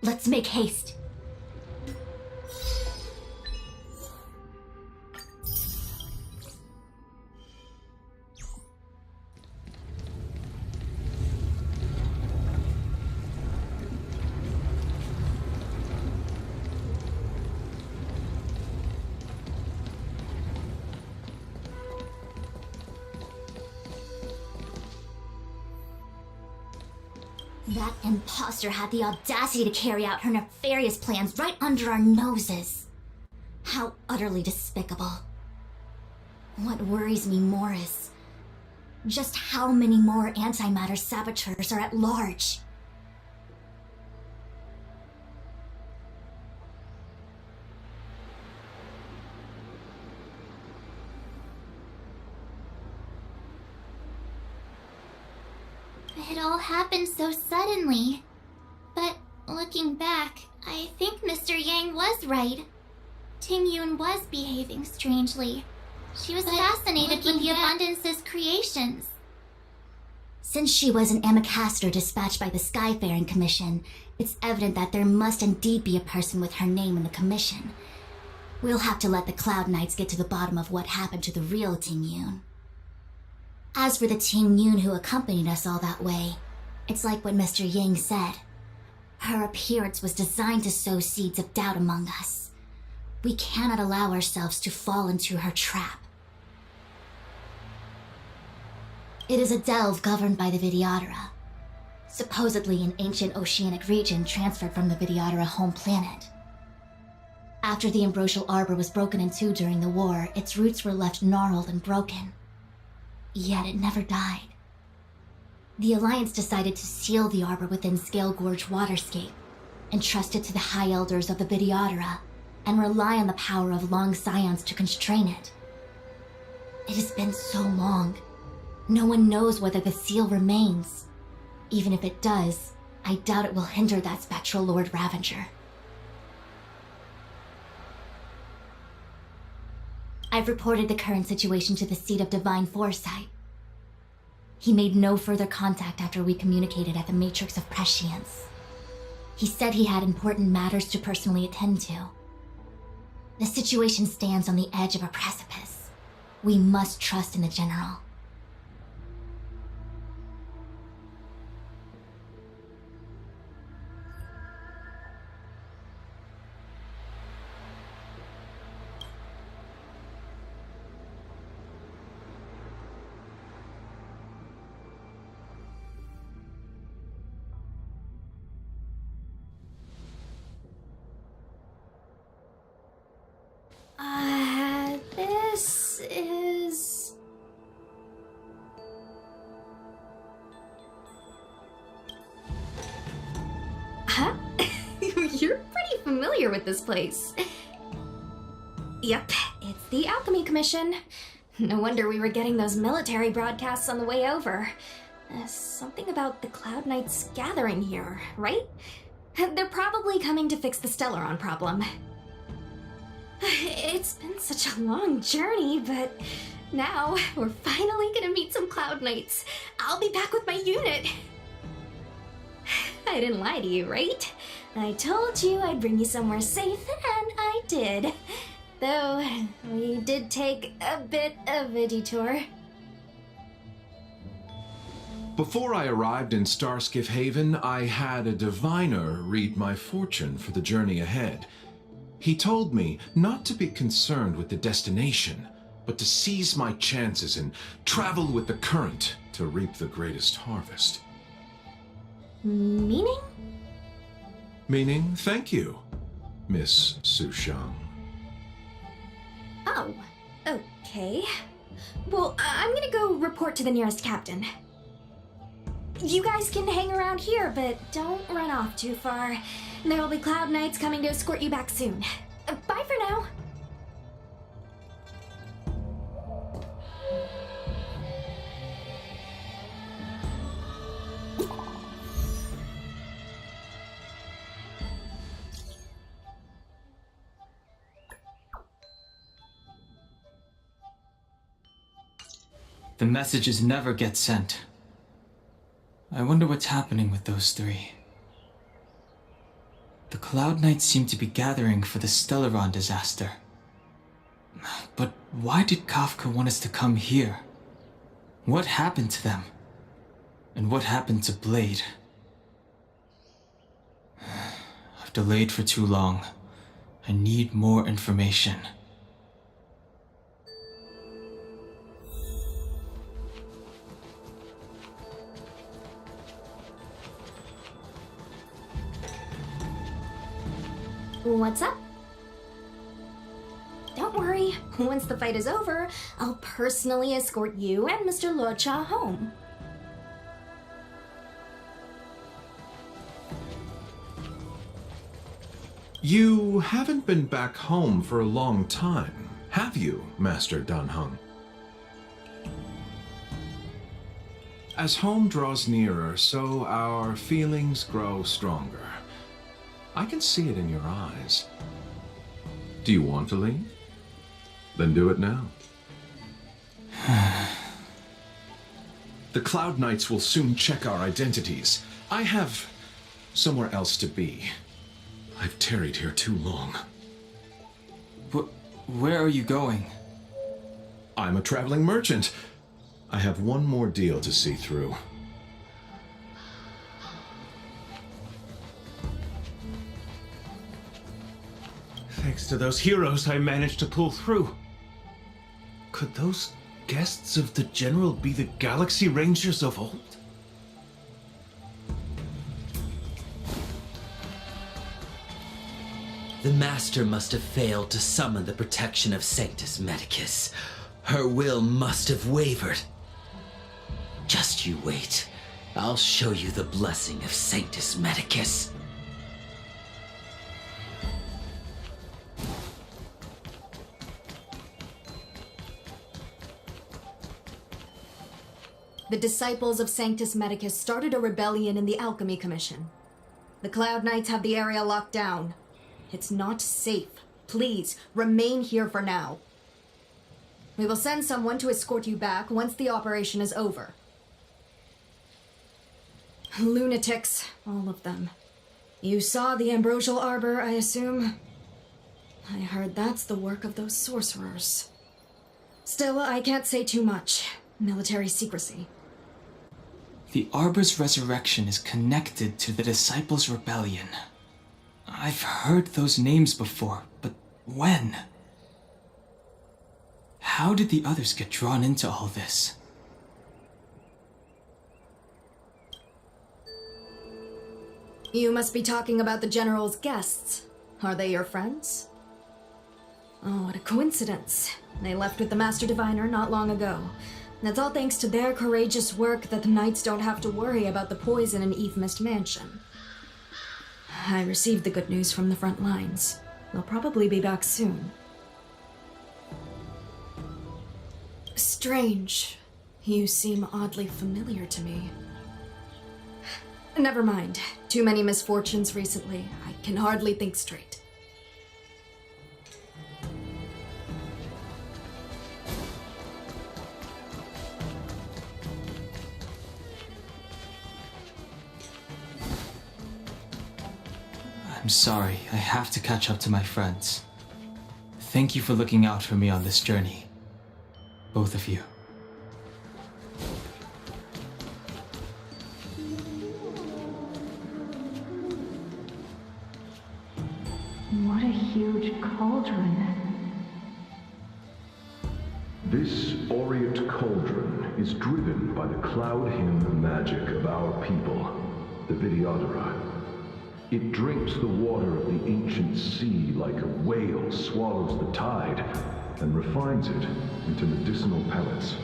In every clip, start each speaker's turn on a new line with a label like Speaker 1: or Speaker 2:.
Speaker 1: Let's make haste. That imposter had the audacity to carry out her nefarious plans right under our noses. How utterly despicable. What worries me more is just how many more antimatter saboteurs are at large.
Speaker 2: It all happened so suddenly. But looking back, I think Mr. Yang was right. Ting Yun was behaving strangely. She was fascinated with the Abundance's creations.
Speaker 1: Since she was an Amicastor dispatched by the Skyfaring Commission, it's evident that there must indeed be a person with her name in the commission. We'll have to let the Cloud Knights get to the bottom of what happened to the real Ting Yun. As for the Ting Yun who accompanied us all that way, it's like what Mr. Yang said. Her appearance was designed to sow seeds of doubt among us. We cannot allow ourselves to fall into her trap. It is a delve governed by the Vidyadhara, supposedly an ancient oceanic region transferred from the Vidyadhara home planet. After the Ambrosial Arbor was broken in two during the war, its roots were left gnarled and broken. Yet it never died. The Alliance decided to seal the arbor within Scale Gorge Waterscape, entrust it to the High Elders of the Vidyadhara, and rely on the power of Long Scions to constrain it. It has been so long. No one knows whether the seal remains. Even if it does, I doubt it will hinder that spectral Lord Ravager. I've reported the current situation to the Seat of Divine Foresight. He made no further contact after we communicated at the Matrix of Prescience. He said he had important matters to personally attend to. The situation stands on the edge of a precipice. We must trust in the General.
Speaker 3: This is... Huh? You're pretty familiar with this place. Yep, it's the Alchemy Commission. No wonder we were getting those military broadcasts on the way over. Something about the Cloud Knights gathering here, right? They're probably coming to fix the Stellaron problem. It's been such a long journey, but now we're finally gonna meet some Cloud Knights. I'll be back with my unit. I didn't lie to you, right? I told you I'd bring you somewhere safe, and I did. Though, we did take a bit of a detour.
Speaker 4: Before I arrived in Starskiff Haven, I had a diviner read my fortune for the journey ahead. He told me not to be concerned with the destination, but to seize my chances and travel with the current to reap the greatest harvest.
Speaker 3: Meaning?
Speaker 4: Meaning, thank you, Miss Sushang.
Speaker 3: Oh, okay. Well, I'm gonna go report to the nearest captain. You guys can hang around here, but don't run off too far. There'll be Cloud Knights coming to escort you back soon. Bye for now.
Speaker 5: The messages never get sent. I wonder what's happening with those three. The Cloud Knights seem to be gathering for the Stellaron disaster. But why did Kafka want us to come here? What happened to them? And what happened to Blade? I've delayed for too long. I need more information.
Speaker 3: What's up? Don't worry, once the fight is over, I'll personally escort you and Mr. Locha home.
Speaker 4: You haven't been back home for a long time, have you, Master Danheng? As home draws nearer, so our feelings grow stronger. I can see it in your eyes. Do you want to leave? Then do it now. The Cloud Knights will soon check our identities. I have somewhere else to be. I've tarried here too long.
Speaker 5: Where are you going?
Speaker 4: I'm a traveling merchant. I have one more deal to see through.
Speaker 6: Thanks to those heroes, I managed to pull through. Could those guests of the General be the Galaxy Rangers of old?
Speaker 7: The Master must have failed to summon the protection of Sanctus Medicus. Her will must have wavered. Just you wait. I'll show you the blessing of Sanctus Medicus.
Speaker 3: The disciples of Sanctus Medicus started a rebellion in the Alchemy Commission. The Cloud Knights have the area locked down. It's not safe. Please, remain here for now. We will send someone to escort you back once the operation is over. Lunatics, all of them. You saw the Ambrosial Arbor, I assume? I heard that's the work of those sorcerers. Still, I can't say too much. Military secrecy.
Speaker 5: The Arbor's resurrection is connected to the Disciples' Rebellion. I've heard those names before, but when? How did the others get drawn into all this?
Speaker 3: You must be talking about the General's guests. Are they your friends? Oh, what a coincidence. They left with the Master Diviner not long ago. That's all thanks to their courageous work that the Knights don't have to worry about the poison in Eve's Mansion. I received the good news from the front lines. They'll probably be back soon. Strange. You seem oddly familiar to me. Never mind. Too many misfortunes recently. I can hardly think straight.
Speaker 5: I'm sorry, I have to catch up to my friends. Thank you for looking out for me on this journey. Both of you.
Speaker 8: What a huge cauldron.
Speaker 9: This aureate cauldron is driven by the cloud hymn magic of our people, the Vidyadhara. It drinks the water of the ancient sea like a whale swallows the tide and refines it into medicinal pellets.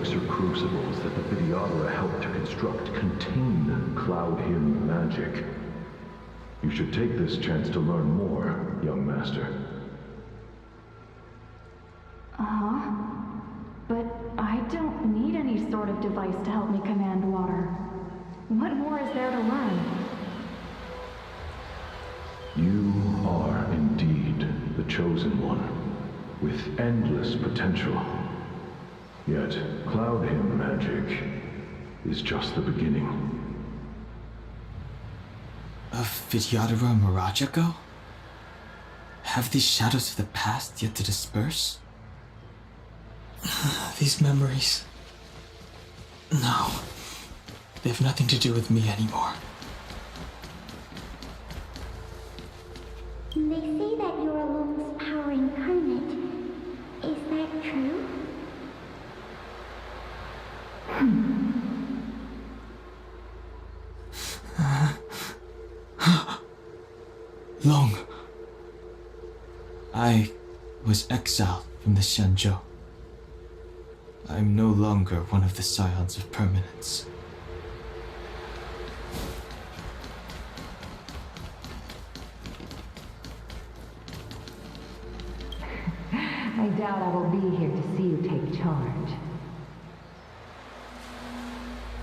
Speaker 9: elixir crucibles that the Videodora helped to construct contain Cloud Hymn magic. You should take this chance to learn more, young master.
Speaker 8: Uh-huh. But I don't need any sort of device to help me command water. What more is there to learn?
Speaker 9: You are indeed the chosen one, with endless potential. Yet, Cloud Hymn magic is just the beginning.
Speaker 5: Of Vidyadhara Mirajago? Have these shadows of the past yet to disperse? These memories... No. They have nothing to do with me anymore.
Speaker 2: They say that you're Alung's power incarnate. Is that true?
Speaker 5: Long. I was exiled from the Xianzhou. I'm no longer one of the Scions of Permanence.
Speaker 8: I doubt I will be here to see you take charge.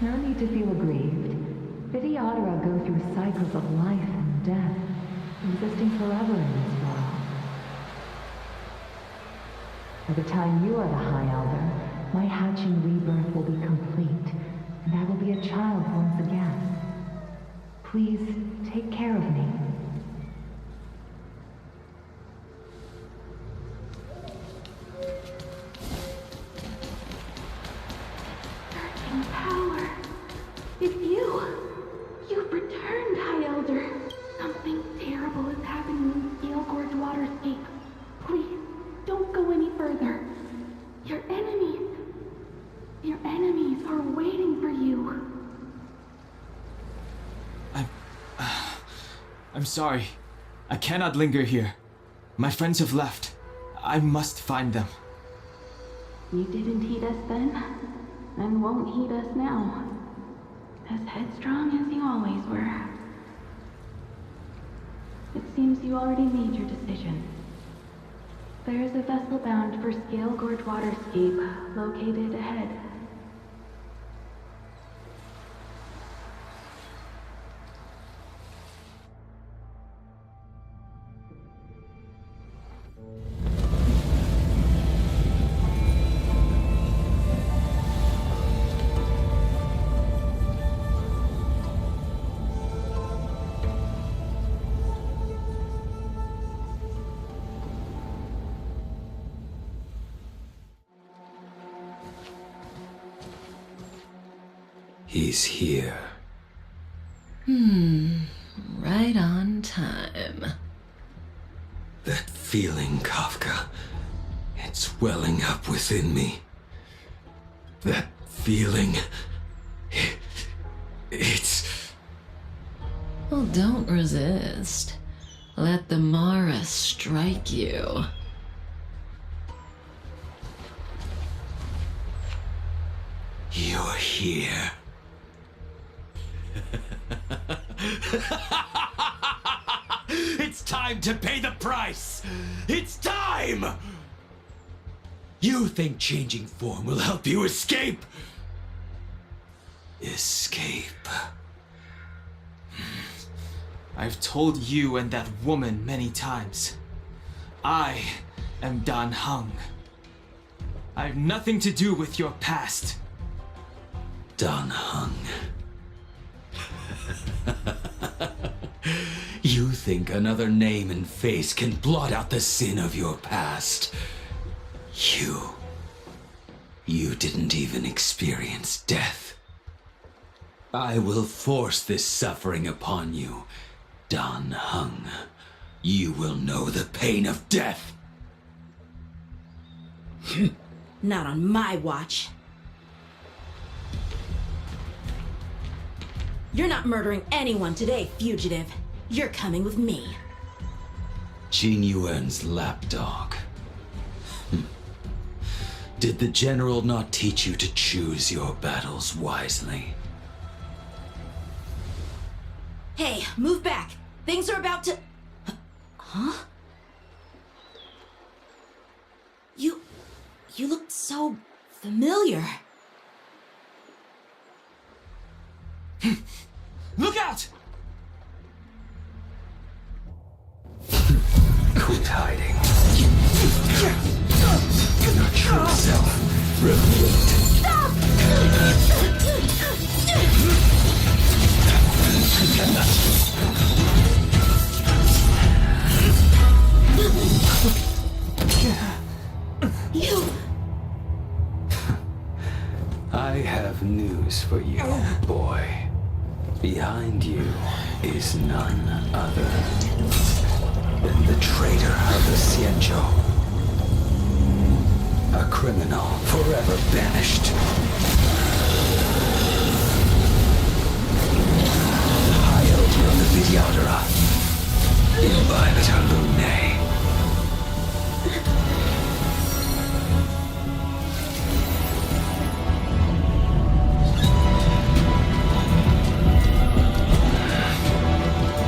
Speaker 8: No need to feel aggrieved. Videodora go through cycles of life and death, existing forever in this world. By the time you are the High Elder, my hatching rebirth will be complete, and I will be a child once again. Please, take care of me.
Speaker 2: Searching power. It's you. You've returned, High Elder. Something terrible is happening in Steel Gorge Waterscape. Please, don't go any further. Your enemies are waiting for you.
Speaker 5: I'm sorry. I cannot linger here. My friends have left. I must find them.
Speaker 8: You didn't heed us then, and won't heed us now. As headstrong as you always were. It seems you already made your decision. There is a vessel bound for Scale Gorge Waterscape, located ahead.
Speaker 7: He's here.
Speaker 10: Right on time.
Speaker 7: That feeling, Kafka, it's welling up within me. That feeling, it's...
Speaker 10: Well, don't resist. Let the Mara strike you.
Speaker 7: You're here. It's time to pay the price! It's time! You think changing form will help you escape? Escape.
Speaker 5: I've told you and that woman many times. I am Dan Heng. I have nothing to do with your past.
Speaker 7: Dan Heng. You think another name and face can blot out the sin of your past? You didn't even experience death. I will force this suffering upon you, Dan Heng. You will know the pain of death.
Speaker 11: Not on my watch. You're not murdering anyone today, fugitive. You're coming with me.
Speaker 7: Jing Yuan's lapdog. Did the general not teach you to choose your battles wisely?
Speaker 11: Hey, move back. Things are about to... Huh? You look so familiar.
Speaker 5: Look out!
Speaker 7: Quit hiding. Your true self revealed.
Speaker 11: You...
Speaker 7: I have news for you, boy. Behind you is none other than the traitor of the Cienjo. A criminal forever banished. High Elder of the Vidyadhara. Inviolate Lunae.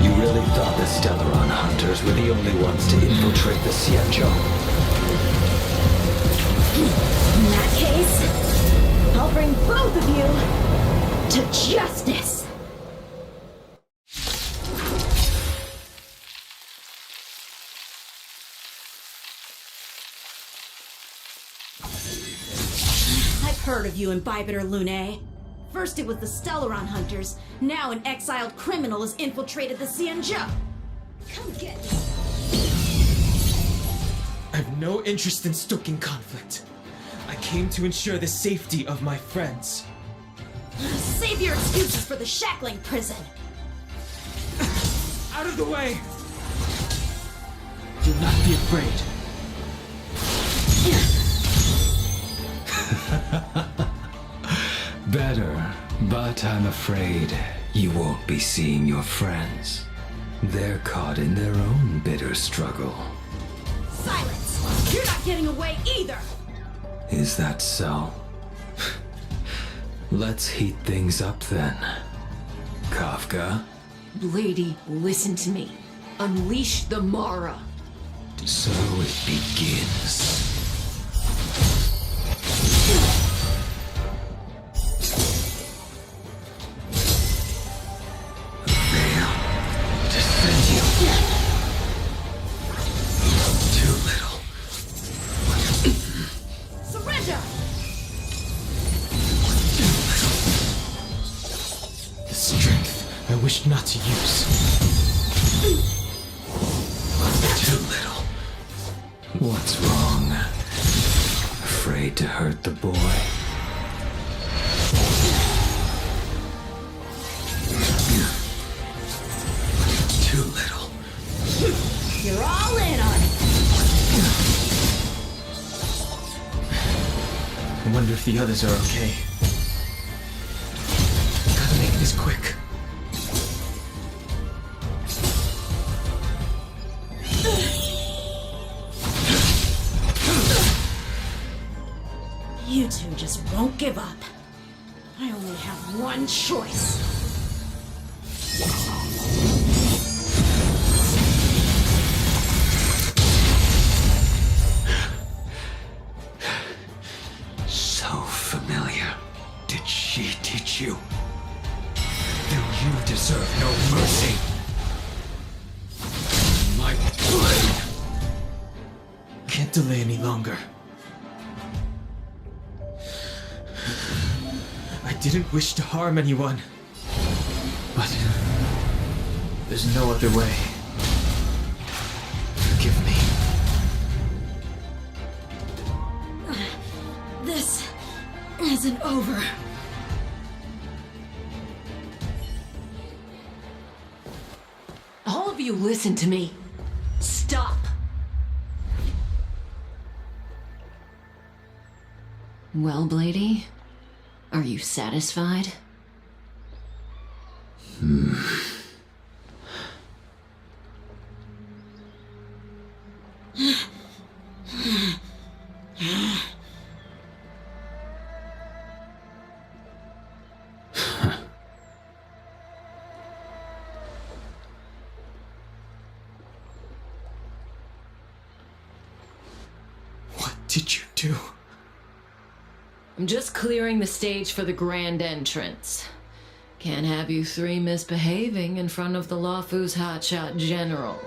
Speaker 7: You really thought the Stellaron hunters were the only ones to infiltrate the Cienjo?
Speaker 11: In that case, I'll bring both of you to justice! I've heard of you, Imbibitor Lunae. First it was the Stellaron hunters, now an exiled criminal has infiltrated the Cienjo. Come get me.
Speaker 5: I have no interest in stoking conflict. I came to ensure the safety of my friends.
Speaker 11: Save your excuses for the shackling prison.
Speaker 5: Out of the way! Do not be afraid.
Speaker 7: Better, but I'm afraid you won't be seeing your friends. They're caught in their own bitter struggle.
Speaker 11: Silence! You're not getting away either!
Speaker 7: Is that so? Let's heat things up then. Kafka?
Speaker 10: Lady, listen to me. Unleash the Mara.
Speaker 7: So it begins.
Speaker 5: Wish not to use.
Speaker 7: Too little. What's wrong? Afraid to hurt the boy? Too little.
Speaker 11: You're all in on it.
Speaker 5: I wonder if the others are okay. Gotta make this quick.
Speaker 11: You two just won't give up. I only have one choice.
Speaker 7: So familiar. Did she teach you? Then you deserve no mercy. My blade.
Speaker 5: Can't delay any longer. I didn't wish to harm anyone. But there's no other way. Forgive me.
Speaker 11: This isn't over.
Speaker 10: All of you listen to me. Stop. Well, Blady, are you satisfied?
Speaker 5: did you do?
Speaker 10: I'm just clearing the stage for the grand entrance. Can't have you three misbehaving in front of the Lawfu's hotshot general.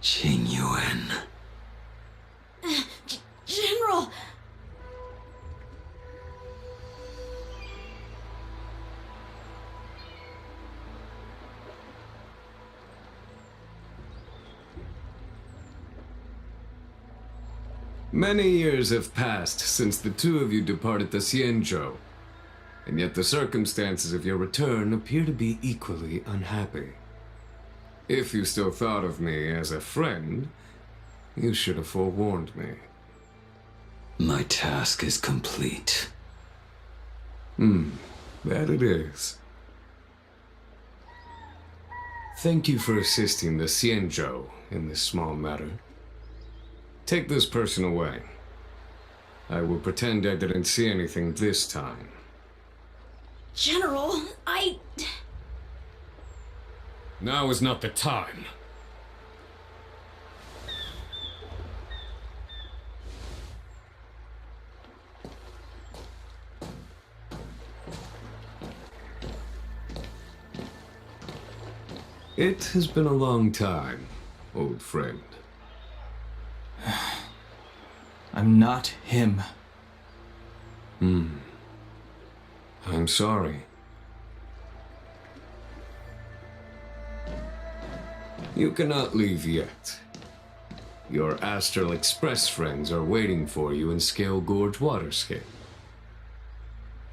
Speaker 7: Qing Yuan.
Speaker 11: General!
Speaker 12: Many years have passed since the two of you departed the Xianzhou, and yet the circumstances of your return appear to be equally unhappy. If you still thought of me as a friend, you should have forewarned me.
Speaker 7: My task is complete.
Speaker 12: That it is. Thank you for assisting the Xianzhou in this small matter. Take this person away. I will pretend I didn't see anything this time.
Speaker 11: General,
Speaker 12: Now is not the time. It has been a long time, old friend.
Speaker 5: I'm not him.
Speaker 12: I'm sorry. You cannot leave yet. Your Astral Express friends are waiting for you in Scale Gorge Waterscape.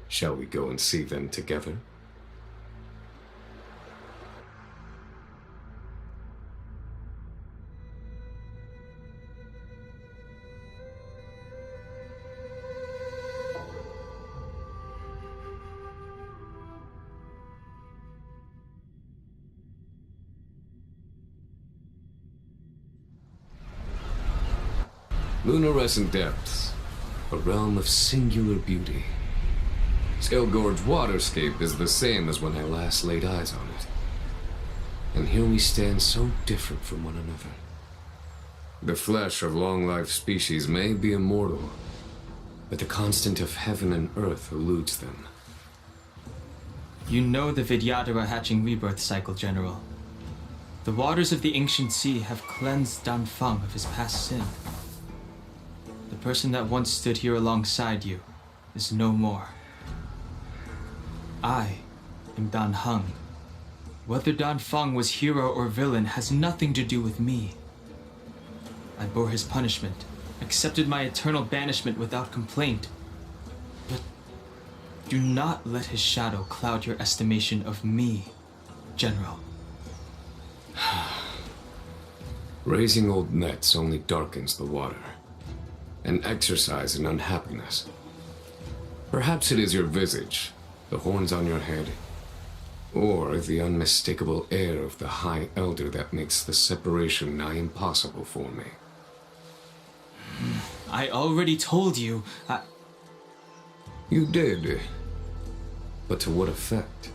Speaker 12: Shall we go and see them together? Lunarescent Depths, a realm of singular beauty. Scale Gorge Waterscape is the same as when I last laid eyes on it. And here we stand so different from one another. The flesh of long-life species may be immortal, but the constant of heaven and earth eludes them.
Speaker 5: You know the Vidyadhara hatching rebirth cycle, General. The waters of the ancient sea have cleansed Danfeng of his past sin. The person that once stood here alongside you is no more. I am Dan Heng. Whether Danfeng was hero or villain has nothing to do with me. I bore his punishment, accepted my eternal banishment without complaint. But do not let his shadow cloud your estimation of me, General.
Speaker 12: Raising old nets only darkens the water. An exercise in unhappiness. Perhaps it is your visage, the horns on your head, or the unmistakable air of the High Elder that makes the separation nigh impossible for me.
Speaker 5: I already told you,
Speaker 12: You did. But to what effect?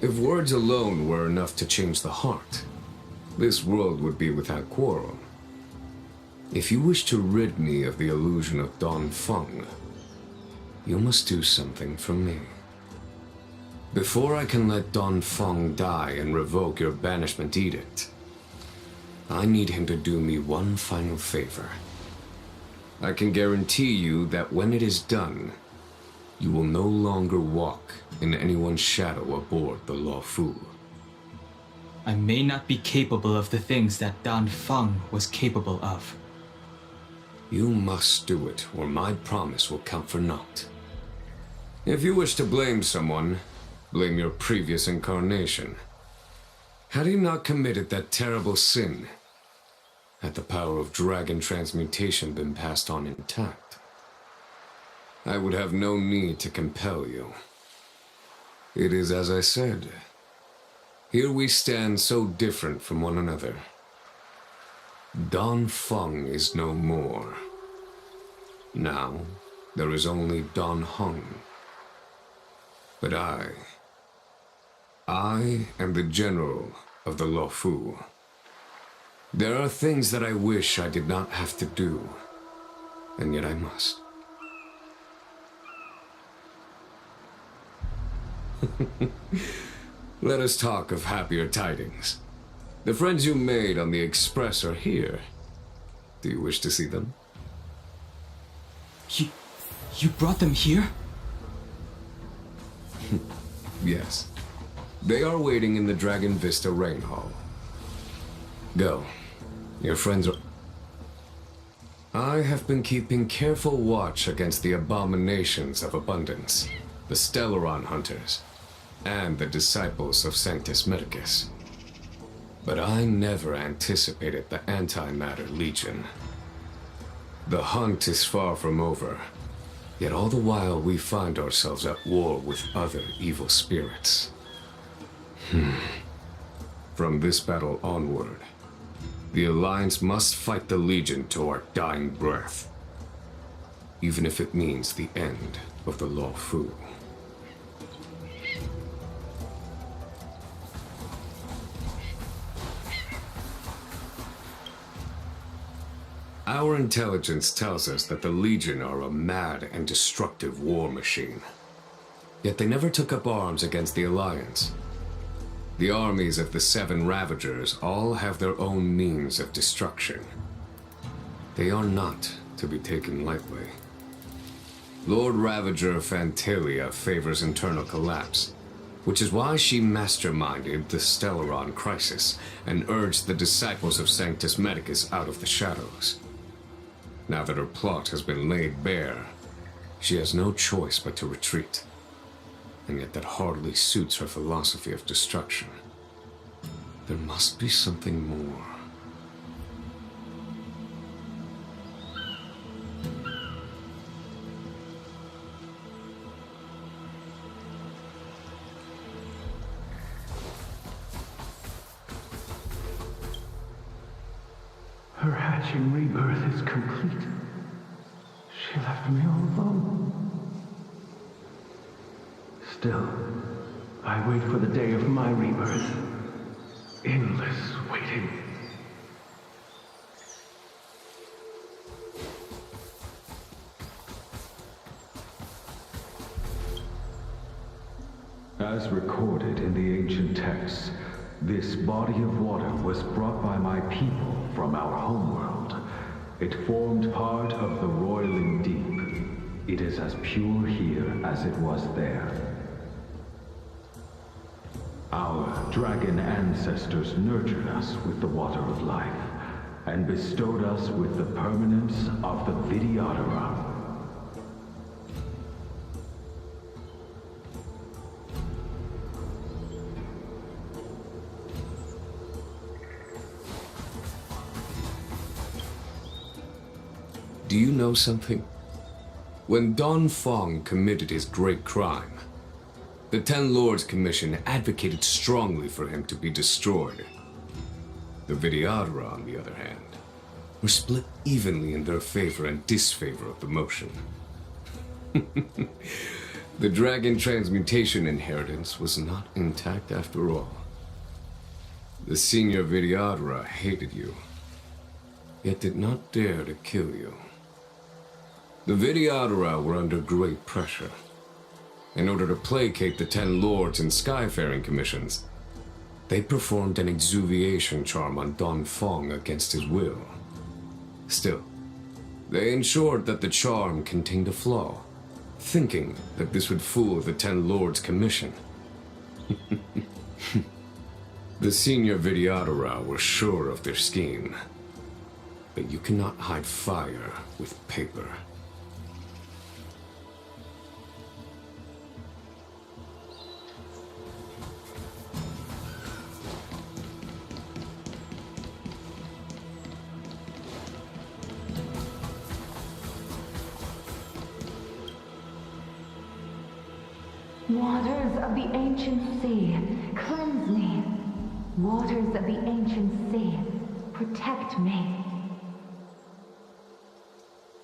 Speaker 12: If words alone were enough to change the heart, this world would be without quarrel. If you wish to rid me of the illusion of Danfeng, you must do something for me. Before I can let Danfeng die and revoke your banishment edict, I need him to do me one final favor. I can guarantee you that when it is done, you will no longer walk in anyone's shadow aboard the Lawfu.
Speaker 5: I may not be capable of the things that Danfeng was capable of.
Speaker 12: You must do it, or my promise will count for naught. If you wish to blame someone, blame your previous incarnation. Had he not committed that terrible sin, had the power of dragon transmutation been passed on intact, I would have no need to compel you. It is as I said. Here we stand so different from one another. Danfeng is no more. Now, there is only Don Hung. But I am the general of the Lo Fu. There are things that I wish I did not have to do, and yet I must. Let us talk of happier tidings. The friends you made on the Express are here. Do you wish to see them?
Speaker 5: You brought them here?
Speaker 12: Yes. They are waiting in the Dragon Vista Rain Hall. Go. Your friends are... I have been keeping careful watch against the abominations of abundance, the Stellaron Hunters, and the disciples of Sanctus Medicus. But I never anticipated the Antimatter Legion. The hunt is far from over, yet all the while we find ourselves at war with other evil spirits. From this battle onward, the Alliance must fight the Legion to our dying breath, even if it means the end of the Lo Fu. Our intelligence tells us that the Legion are a mad and destructive war machine. Yet they never took up arms against the Alliance. The armies of the Seven Ravagers all have their own means of destruction. They are not to be taken lightly. Lord Ravager Fantalia favors internal collapse, which is why she masterminded the Stellaron crisis and urged the disciples of Sanctus Medicus out of the shadows. Now that her plot has been laid bare, she has no choice but to retreat. And yet that hardly suits her philosophy of destruction. There must be something more.
Speaker 9: Her hatching rebirth is complete. She left me all alone. Still, I wait for the day of my rebirth. Endless waiting. As recorded in the ancient texts, this body of water was brought by my people from our homeworld. It formed part of the roiling deep. It is as pure here as it was there. Our dragon ancestors nurtured us with the water of life, and bestowed us with the permanence of the Vidyadhara.
Speaker 12: Do you know something? When Don Fong committed his great crime, the Ten Lords Commission advocated strongly for him to be destroyed. The Vidyadhara, on the other hand, were split evenly in their favor and disfavor of the motion. The dragon transmutation inheritance was not intact after all. The senior Vidyadhara hated you, yet did not dare to kill you. The Vidyadhara were under great pressure. In order to placate the Ten Lords and Skyfaring Commissions, they performed an exuviation charm on Don Fong against his will. Still, they ensured that the charm contained a flaw, thinking that this would fool the Ten Lords Commission. The senior Vidyadhara were sure of their scheme, but you cannot hide fire with paper.
Speaker 8: Waters of the ancient sea, cleanse me. Waters of the ancient sea, protect me.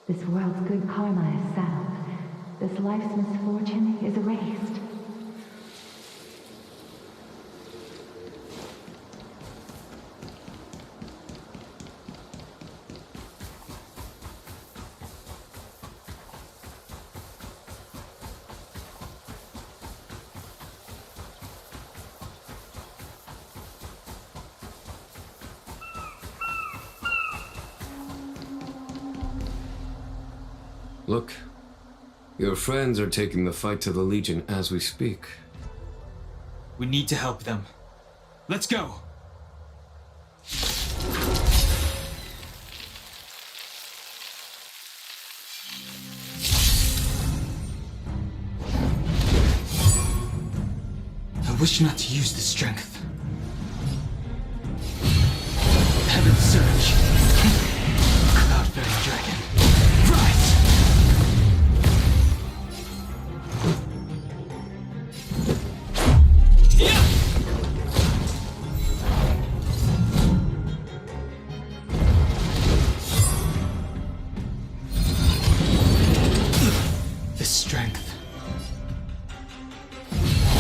Speaker 8: This world's good karma is settled. this life's misfortune is erased.
Speaker 12: Look, your friends are taking the fight to the Legion as we speak.
Speaker 5: We need to help them. Let's go! I wish not to use the strength. Heaven surge! Cloud-bearing dragon! Rise! The strength.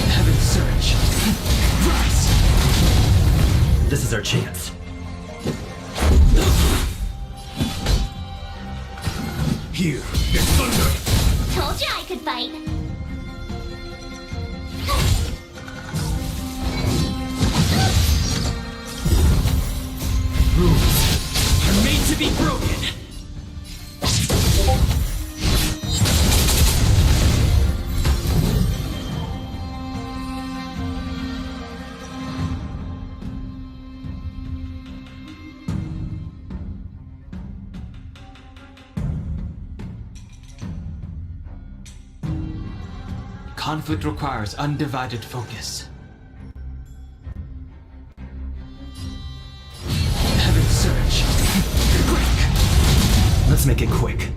Speaker 5: Heaven surge! Rise!
Speaker 7: This is our chance.
Speaker 6: Here, it's thunder!
Speaker 2: Told you I could fight.
Speaker 5: Rules are made to be broken! Conflict requires undivided focus. Heaven surge! Quick!
Speaker 7: Let's make it quick.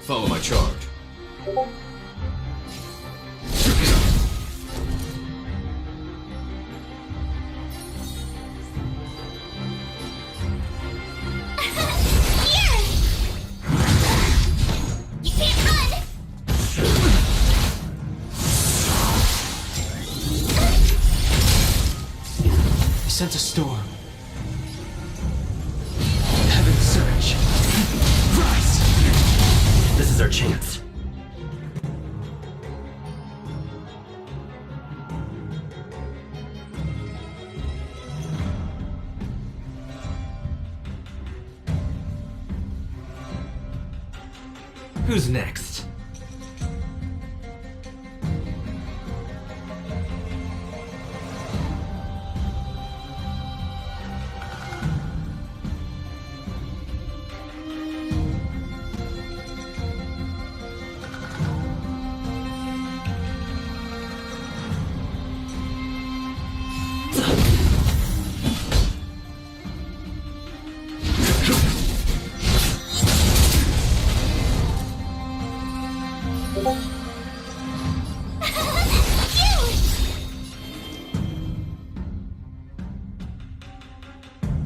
Speaker 12: Follow my charge.
Speaker 2: You can't run!
Speaker 5: I sent a storm. Heaven surge! Rise!
Speaker 7: This is our chance. Who's next?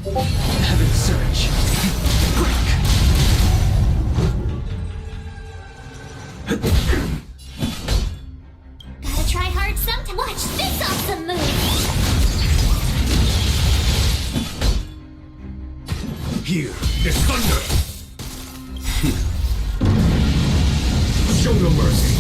Speaker 5: Heaven surge!
Speaker 2: Gotta try hard sometime. Watch this awesome move!
Speaker 6: Here, it's thunder! Show no mercy!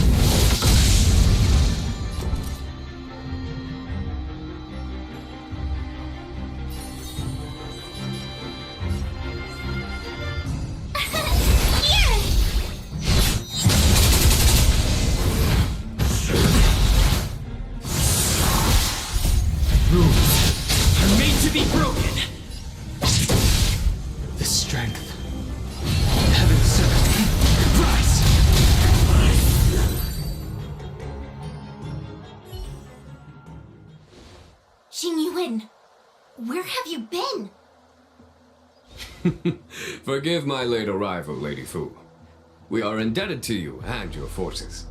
Speaker 5: Rules are made to be broken! The strength. Heaven surge! Rise!
Speaker 2: Xingyuan, where have you been?
Speaker 12: Forgive my late arrival, Lady Fu. We are indebted to you and your forces.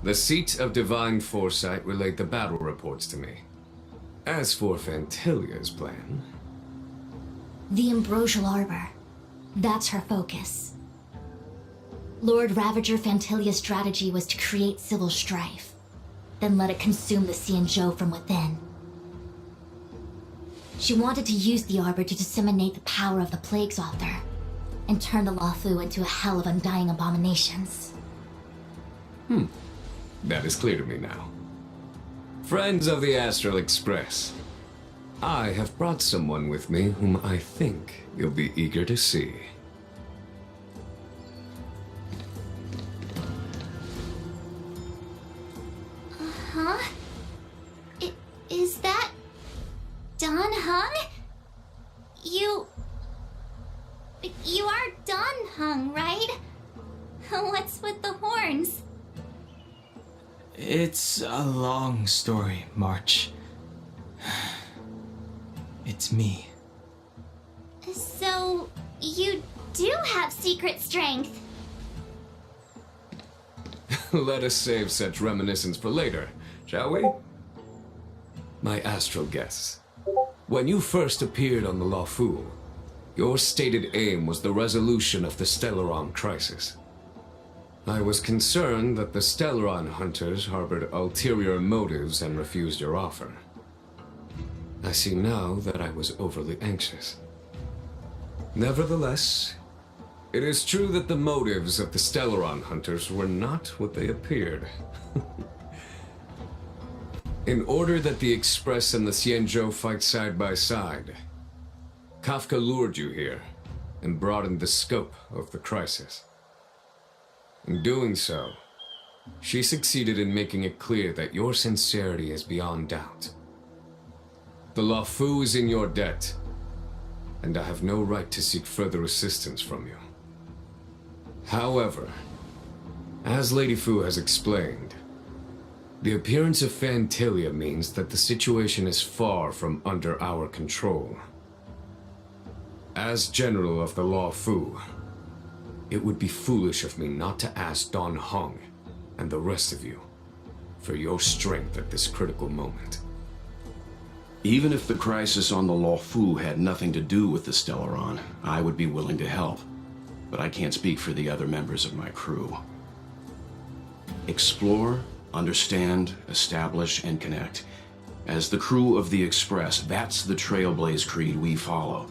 Speaker 12: The Seat of Divine Foresight relayed the battle reports to me. As for Ventilia's plan...
Speaker 1: The Ambrosial Arbor. That's her focus. Lord Ravager Fantilia's strategy was to create civil strife, then let it consume the Xianzhou from within. She wanted to use the Arbor to disseminate the power of the Plague's author, and turn the Luofu into a hell of undying abominations.
Speaker 12: That is clear to me now. Friends of the Astral Express, I have brought someone with me whom I think you'll be eager to see.
Speaker 2: Huh? Is that... Don Hung? You are Don Hung, right? What's with the horns?
Speaker 5: It's a long story, March. It's me.
Speaker 2: So, you do have secret strength.
Speaker 12: Let us save such reminiscence for later, shall we? My astral guests, when you first appeared on the Luofu, your stated aim was the resolution of the Stellaron crisis. I was concerned that the Stellaron hunters harbored ulterior motives and refused your offer. I see now that I was overly anxious. Nevertheless, it is true that the motives of the Stellaron hunters were not what they appeared. In order that the Express and the Xianzhou fight side by side, Kafka lured you here and broadened the scope of the crisis. In doing so, she succeeded in making it clear that your sincerity is beyond doubt. The Luofu is in your debt, and I have no right to seek further assistance from you. However, as Lady Fu has explained, the appearance of Fantilia means that the situation is far from under our control. As General of the Luofu, it would be foolish of me not to ask Don Hong and the rest of you for your strength at this critical moment.
Speaker 13: Even if the crisis on the Luofu had nothing to do with the Stellaron, I would be willing to help. But I can't speak for the other members of my crew. Explore, understand, establish, and connect. As the crew of the Express, that's the Trailblaze creed we follow.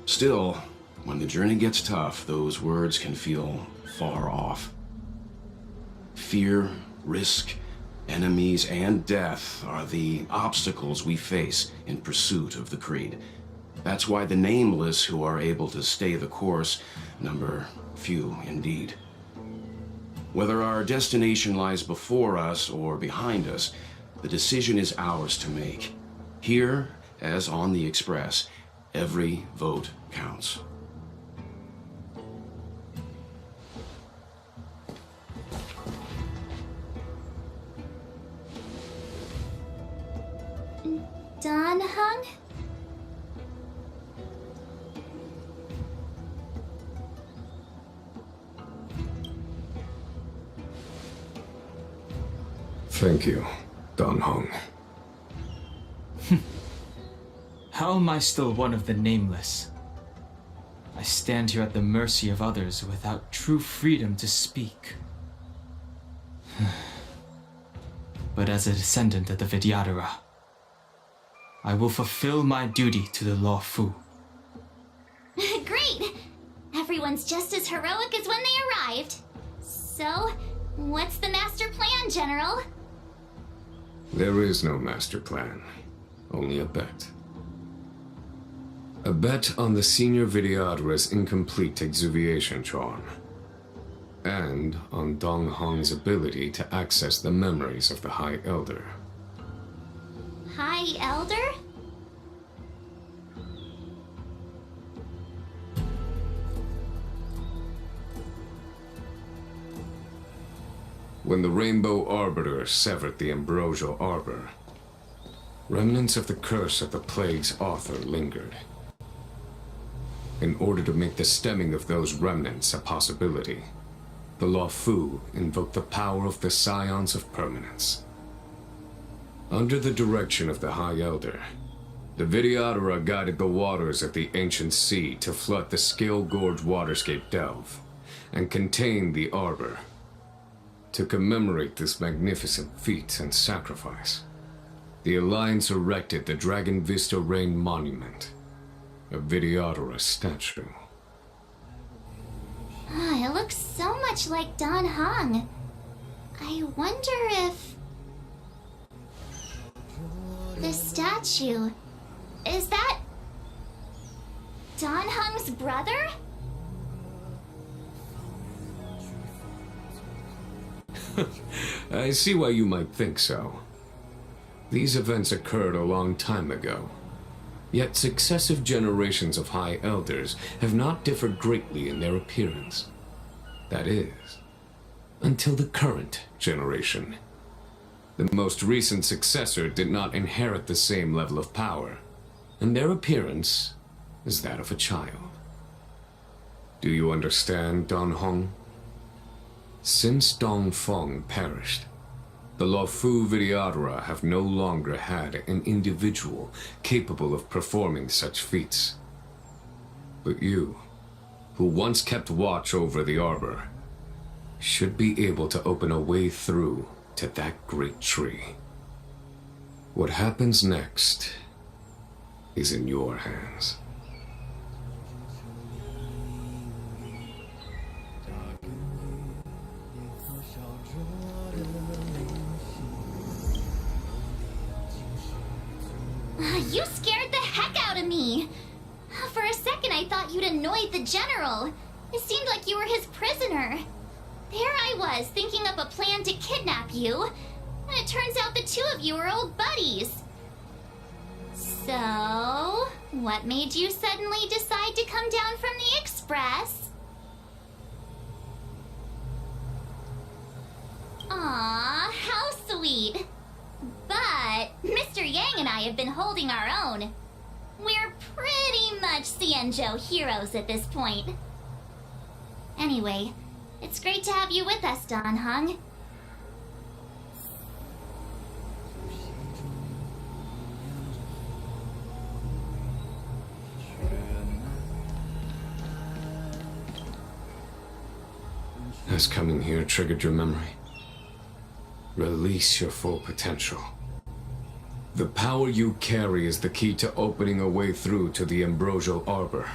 Speaker 13: Still, when the journey gets tough, those words can feel far off. Fear, risk, enemies, and death are the obstacles we face in pursuit of the creed. That's why the nameless who are able to stay the course number few indeed. Whether our destination lies before us or behind us, the decision is ours to make. Here, as on the Express, every vote counts.
Speaker 2: Don Hung?
Speaker 12: Thank you, Don Hong.
Speaker 5: How am I still one of the nameless? I stand here at the mercy of others without true freedom to speak. But as a descendant of the Vidyadhara, I will fulfill my duty to the Luofu.
Speaker 2: Great! Everyone's just as heroic as when they arrived. So, what's the master plan, General?
Speaker 12: There is no master plan, only a bet. A bet on the senior Vidyadhara's incomplete exuviation charm, and on Dong Hong's ability to access the memories of the High Elder.
Speaker 2: High Elder?
Speaker 12: When the Rainbow Arbiter severed the Ambrosial Arbor, remnants of the curse of the Plague's author lingered. In order to make the stemming of those remnants a possibility, the Luofu invoked the power of the Scions of Permanence. Under the direction of the High Elder, The Videodora guided the waters of the ancient sea to flood the Scale Gorge waterscape delve and contain the arbor. To commemorate this magnificent feat and sacrifice, the Alliance erected the Dragon Vista Rain Monument, a Videodora statue.
Speaker 2: It looks so much like Don Hong. I wonder if... the statue... is that... Don Hong's brother?
Speaker 12: I see why you might think so. These events occurred a long time ago. Yet successive generations of High Elders have not differed greatly in their appearance. That is, until the current generation. The most recent successor did not inherit the same level of power, and their appearance is that of a child. Do you understand, Don Hong? Since Dong Feng perished, the Luofu Videodora have no longer had an individual capable of performing such feats. But you, who once kept watch over the arbor, should be able to open a way through to that great tree. What happens next is in your hands.
Speaker 2: You scared the heck out of me! For a second I thought you'd annoyed the general. It seemed like you were his prisoner. There I was, thinking up a plan to kidnap you, and it turns out the two of you are old buddies. So, what made you suddenly decide to come down from the Express? Aw, how sweet. But Mr. Yang and I have been holding our own. We're pretty much Xianzhou heroes at this point. Anyway, it's great to have you with us, Don Hong.
Speaker 12: Has coming here triggered your memory? Release your full potential. The power you carry is the key to opening a way through to the Ambrosial Arbor.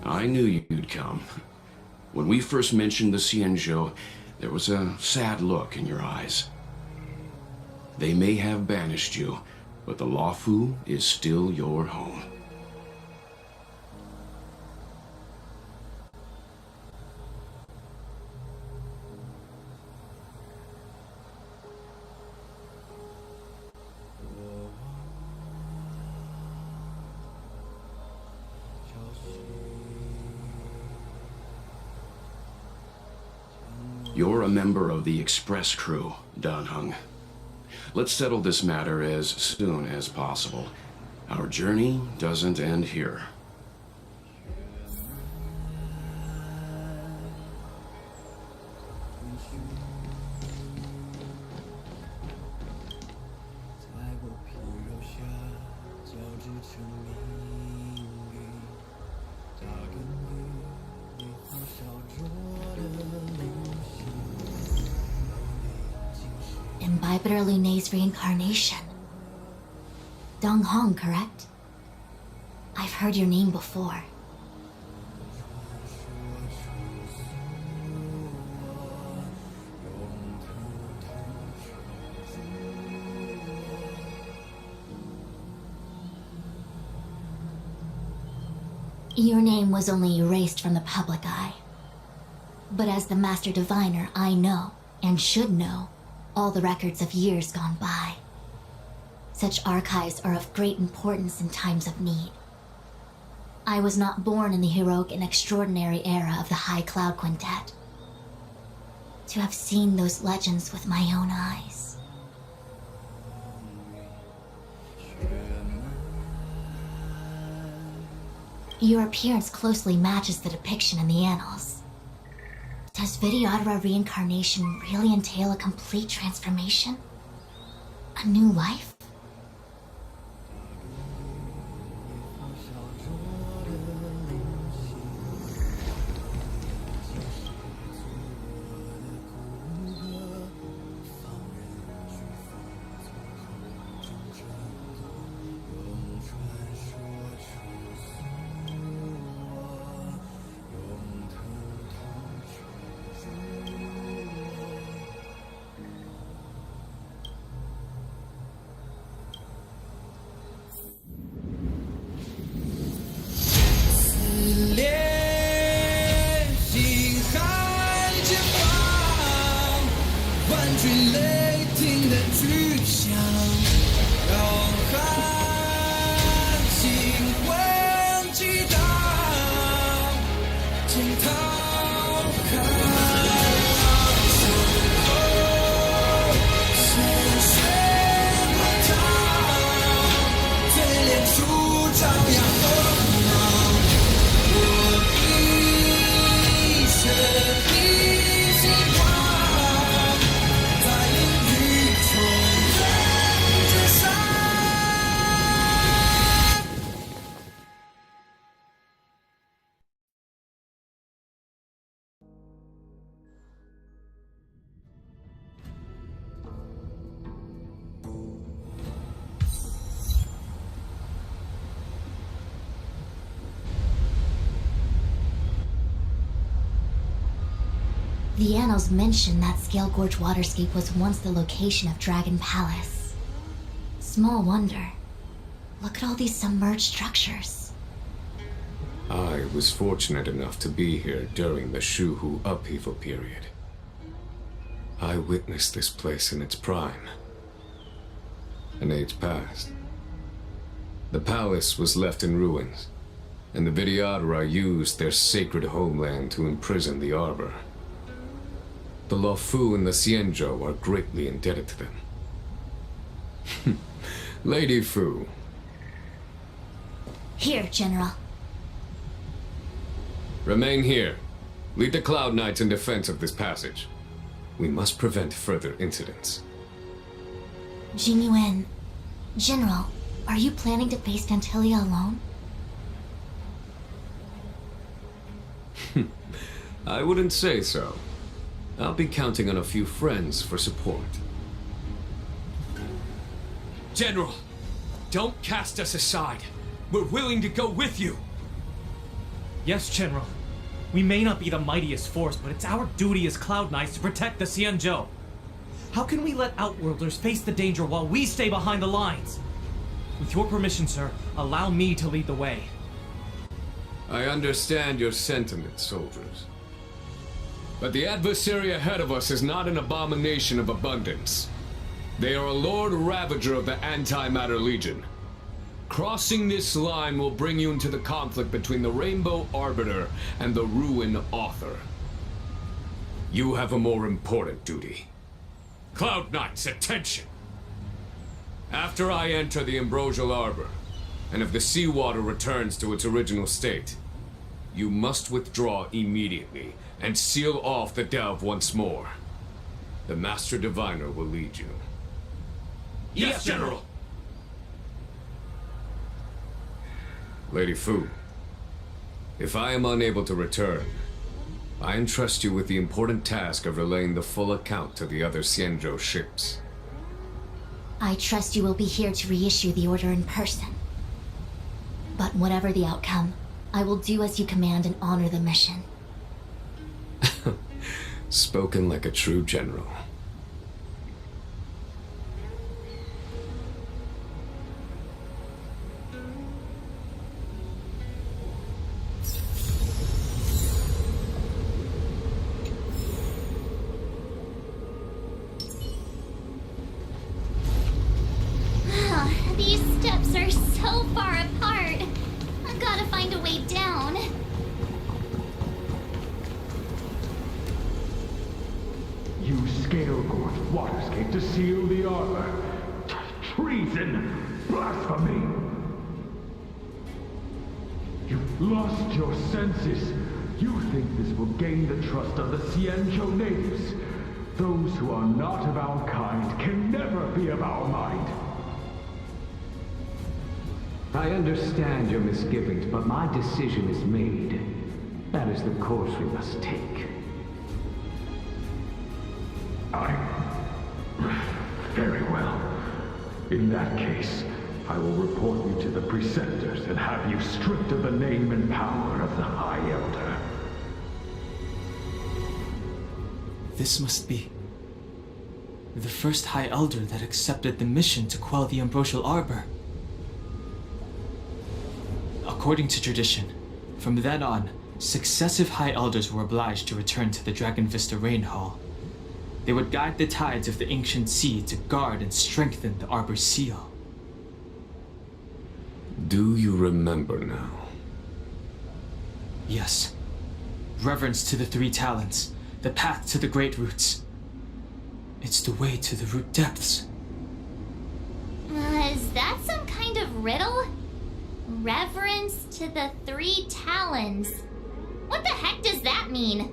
Speaker 13: I knew you'd come. When we first mentioned the Xianzhou, there was a sad look in your eyes. They may have banished you, but the Luofu is still your home. You're a member of the Express crew, Don Hong. Let's settle this matter as soon as possible. Our journey doesn't end here.
Speaker 1: Imbibitor Lunay's reincarnation. Dong Hong, correct? I've heard your name before. Your name was only erased from the public eye. But as the Master Diviner, I know, and should know, all the records of years gone by. Such archives are of great importance in times of need. I was not born in the heroic and extraordinary era of the High Cloud Quintet. To have seen those legends with my own eyes. Your appearance closely matches the depiction in the annals. Does Videodara reincarnation really entail a complete transformation? A new life? The annals mention that Scale Gorge Waterscape was once the location of Dragon Palace. Small wonder. Look at all these submerged structures.
Speaker 12: I was fortunate enough to be here during the Shuhu upheaval period. I witnessed this place in its prime. An age passed. The palace was left in ruins, and the Videodara used their sacred homeland to imprison the Arbor. The Luofu and the Xianzhou are greatly indebted to them. Lady Fu.
Speaker 1: Here, General.
Speaker 12: Remain here. Lead the Cloud Knights in defense of this passage. We must prevent further incidents.
Speaker 1: Jingyuan, General, are you planning to face Dantilia alone?
Speaker 12: I wouldn't say so. I'll be counting on a few friends for support.
Speaker 5: General, don't cast us aside. We're willing to go with you.
Speaker 14: Yes, General. We may not be the mightiest force, but it's our duty as Cloud Knights to protect the Xianzhou. How can we let Outworlders face the danger while we stay behind the lines? With your permission, sir, allow me to lead the way.
Speaker 12: I understand your sentiments, soldiers. But the adversary ahead of us is not an abomination of abundance. They are a Lord Ravager of the Antimatter Legion. Crossing this line will bring you into the conflict between the Rainbow Arbiter and the Ruin Author. You have a more important duty. Cloud Knights, attention! After I enter the Ambrosial Arbor, and if the seawater returns to its original state, you must withdraw immediately and seal off the delve once more. The Master Diviner will lead you.
Speaker 5: Yes, General!
Speaker 12: Lady Fu, if I am unable to return, I entrust you with the important task of relaying the full account to the other Xianzhou ships.
Speaker 1: I trust you will be here to reissue the order in person. But whatever the outcome, I will do as you command and honor the mission.
Speaker 12: Spoken like a true general.
Speaker 2: These steps are so far apart. I've gotta find a way down.
Speaker 9: Use Scale Gorge Waterscape to seal the arbor. Treason! Blasphemy! You lost your senses. You think this will gain the trust of the Xianzhou natives. Those who are not of our kind can never be of our mind.
Speaker 15: I understand your misgivings, but my decision is made. That is the course we must take.
Speaker 9: Very well. In that case, I will report you to the preceptors and have you stripped of the name and power of the High Elder.
Speaker 5: This must be the first High Elder that accepted the mission to quell the Ambrosial Arbor. According to tradition, from then on, successive High Elders were obliged to return to the Dragon Vista Rain Hall. They would guide the tides of the ancient sea to guard and strengthen the Arbor's seal.
Speaker 12: Do you remember now?
Speaker 5: Yes. Reverence to the three talents, the path to the great roots. It's the way to the root depths.
Speaker 2: Is that some kind of riddle? Reverence to the three talons. What the heck does that mean?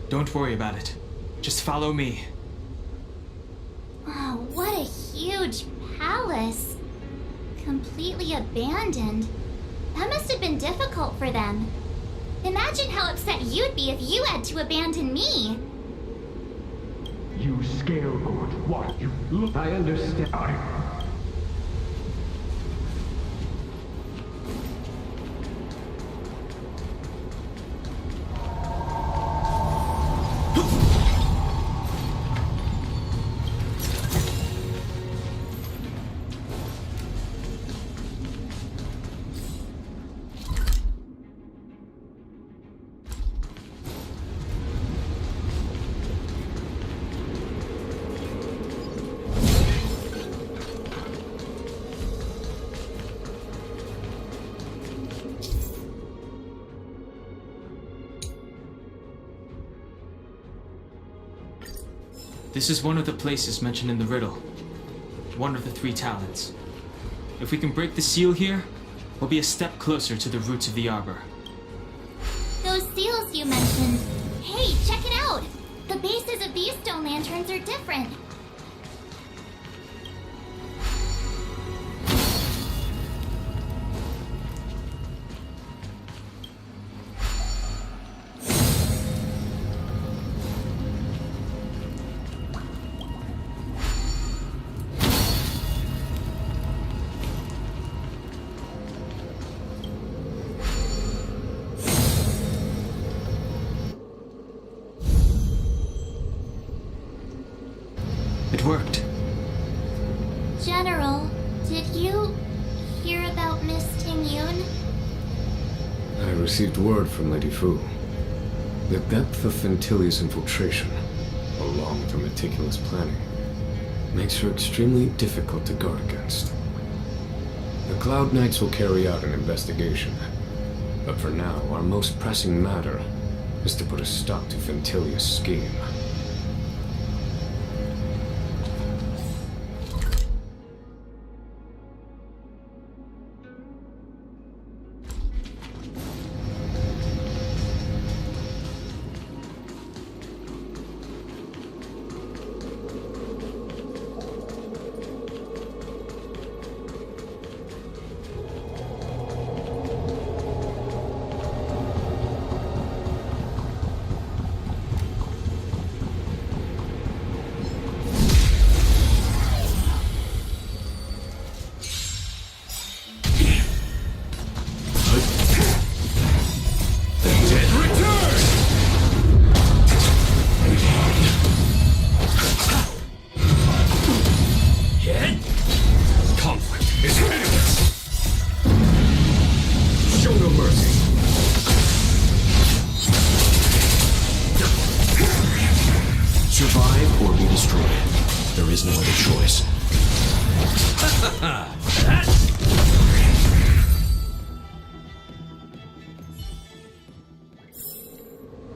Speaker 5: Don't worry about it. Just follow me.
Speaker 2: Oh, what a huge palace. Completely abandoned. That must have been difficult for them. Imagine how upset you'd be if you had to abandon me.
Speaker 9: You Scalelord, what you look...
Speaker 15: I understand.
Speaker 5: This is one of the places mentioned in the riddle. One of the three talents. If we can break the seal here, we'll be a step closer to the roots of the arbor.
Speaker 2: Those seals you mentioned. Hey, check it out! The bases of these stone lanterns are different.
Speaker 5: It worked.
Speaker 2: General, did you hear about Miss Tingyun?
Speaker 12: I received word from Lady Fu. The depth of Fentilia's infiltration, along with her meticulous planning, makes her extremely difficult to guard against. The Cloud Knights will carry out an investigation, but for now, our most pressing matter is to put a stop to Fentilia's scheme.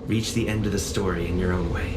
Speaker 16: Reach the end of the story in your own way.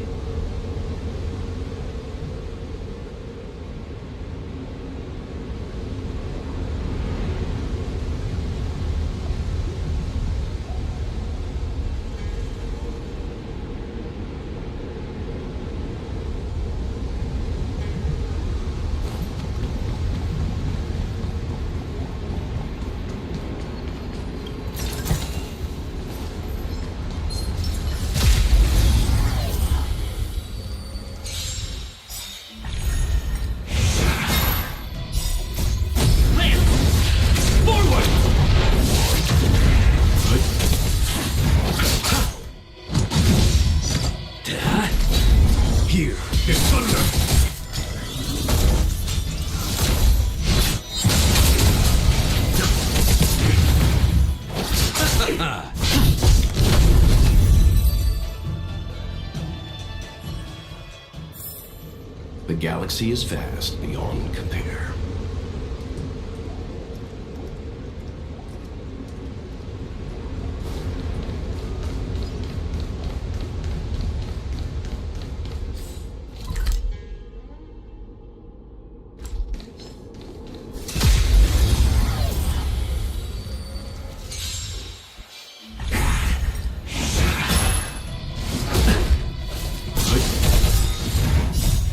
Speaker 13: The galaxy is vast beyond compare.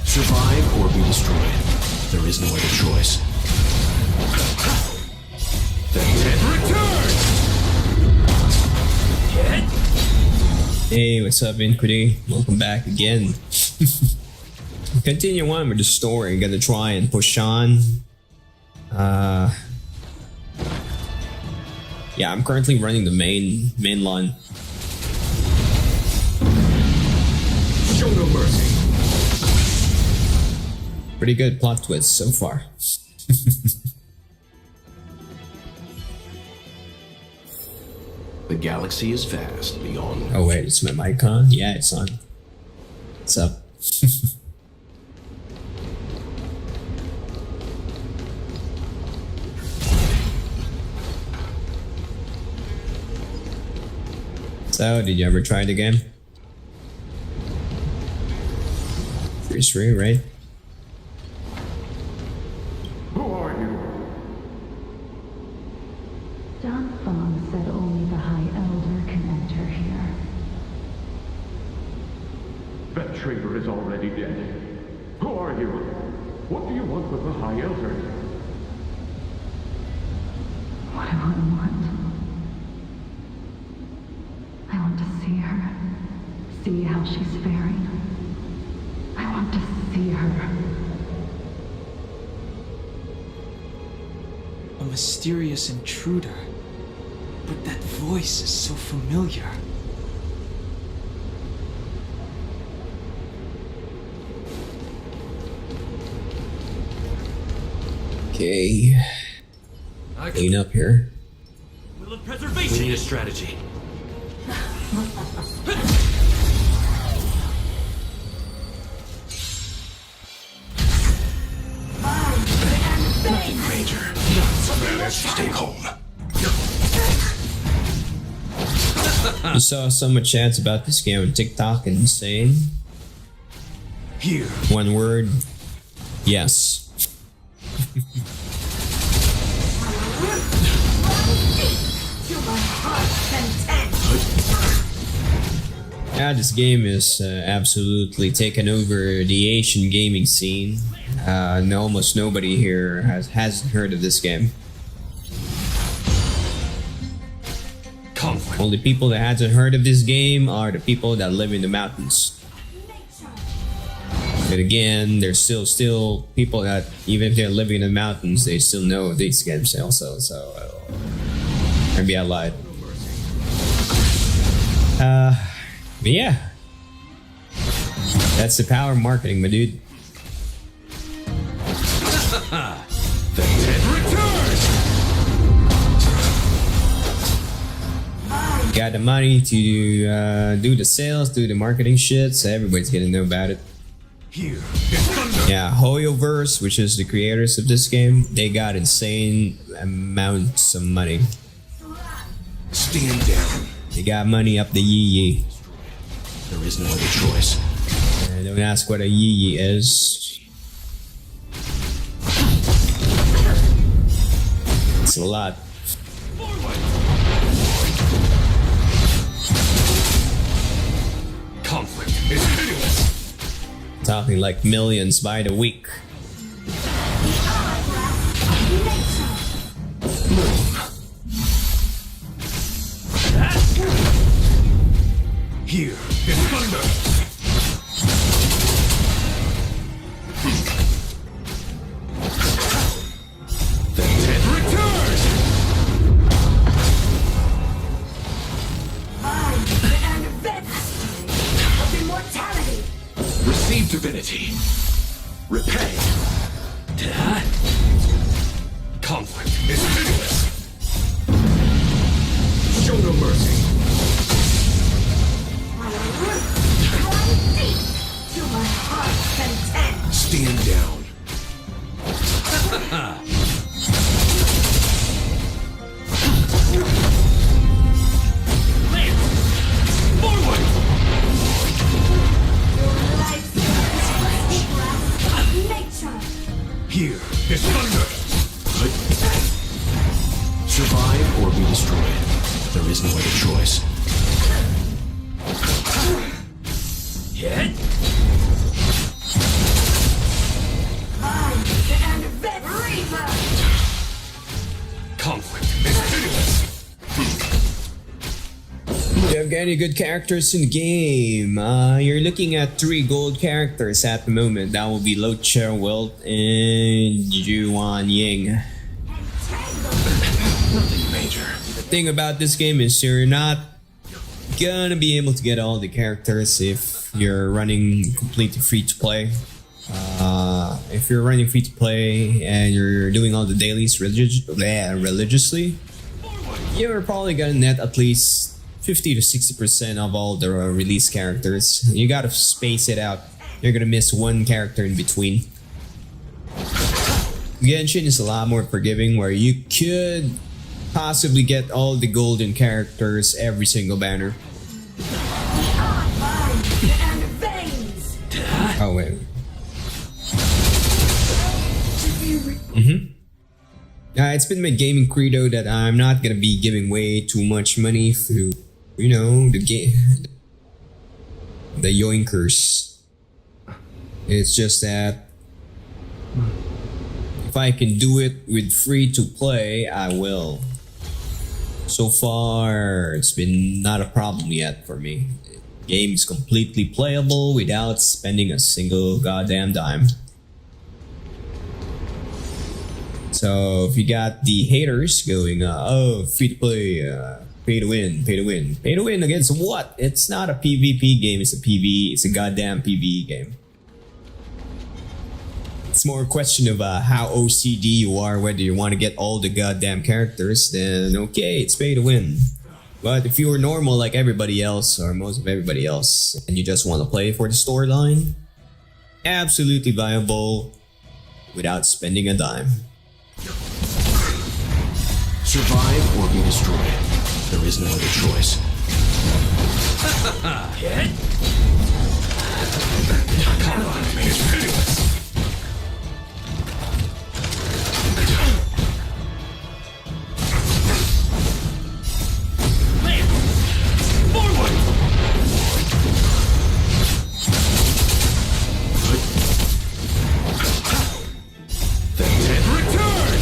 Speaker 13: Survive or be destroyed. There is no other choice.
Speaker 17: Hey, what's up, Inquity? Welcome back again. Continue on with the story. Gonna try and push on. Yeah, I'm currently running the main line.
Speaker 12: Show no mercy.
Speaker 17: Pretty good plot twist so far.
Speaker 13: The galaxy is vast beyond.
Speaker 17: Oh wait, is my mic on? Yeah, it's on. What's up? So, did you ever try the game? Pretty free, right?
Speaker 9: Who are you?
Speaker 8: John Fong said only the High Elder can enter here.
Speaker 9: That traitor is already dead. Who are you? What do you want with the High Elder?
Speaker 8: What do I want? I want to see her. See how she's faring. I want to see her.
Speaker 5: A mysterious intruder. But that voice is so familiar.
Speaker 17: Okay. Clean up here.
Speaker 14: Will of
Speaker 16: We
Speaker 14: preservation!
Speaker 16: need a strategy.
Speaker 13: Nothing major. Stay home.
Speaker 17: You saw so much ads about this game on TikTok and saying
Speaker 13: Here.
Speaker 17: one word, yes. Yeah, this game is absolutely taken over the Asian gaming scene. Almost nobody here hasn't heard of this game. Only people that hasn't heard of this game are the people that live in the mountains. But again, there's still people that, even if they're living in the mountains, they still know these games also. So maybe I lied. But yeah, that's the power of marketing, my dude.
Speaker 13: The dead return.
Speaker 17: Got the money to do the sales, do the marketing shit, so everybody's gonna know about it.
Speaker 13: Here.
Speaker 17: Yeah, Hoyoverse, which is the creators of this game, they got insane amounts of money.
Speaker 13: Stand down.
Speaker 17: They got money up the yee.
Speaker 13: There is no other choice.
Speaker 17: Don't ask what a yee is. It's a lot.
Speaker 12: Conflict is pitiless.
Speaker 17: Talking like millions by the week.
Speaker 12: Here is thunder.
Speaker 13: The dead return. Receive divinity. Repay. Conflict is pitiless.
Speaker 12: Show no mercy.
Speaker 11: To my heart's content.
Speaker 12: Stand down.
Speaker 14: Forward!
Speaker 11: Your life's breath of nature.
Speaker 12: Here is thunder.
Speaker 13: Survive or be destroyed. There is no other choice.
Speaker 14: Hit!
Speaker 11: I'm the Vet Reaper.
Speaker 12: Conflict is pitiless.
Speaker 17: Do you have any good characters in the game? You're looking at 3 gold characters at the moment. That will be Lo Wilt and Juan Ying.
Speaker 12: Nothing major.
Speaker 17: The thing about this game is you're not gonna be able to get all the characters if you're running completely free to play. If you're running free to play and you're doing all the dailies religiously, you're probably gonna net at least 50 to 60% of all the release characters. You gotta space it out. You're gonna miss one character in between. Genshin is a lot more forgiving, where you could possibly get all the golden characters every single banner. Oh wait. It's been my gaming credo that I'm not gonna be giving way too much money to, you know, the game, the yoinkers. It's just that if I can do it with free to play, I will. So far, it's been not a problem yet for me. The game is completely playable without spending a single goddamn dime. So if you got the haters going, oh, free to play, pay to win, pay to win. Pay to win against what? It's not a PvP game, it's a PvE, it's a goddamn PvE game. It's more a question of how OCD you are, whether you want to get all the goddamn characters, then okay, it's pay to win. But if you were normal like everybody else, or most of everybody else, and you just want to play for the storyline, absolutely viable without spending a dime.
Speaker 13: Survive or be destroyed. There is no other choice.
Speaker 14: Hit!
Speaker 12: Come on, it's pitiless.
Speaker 14: Forward!
Speaker 12: Return!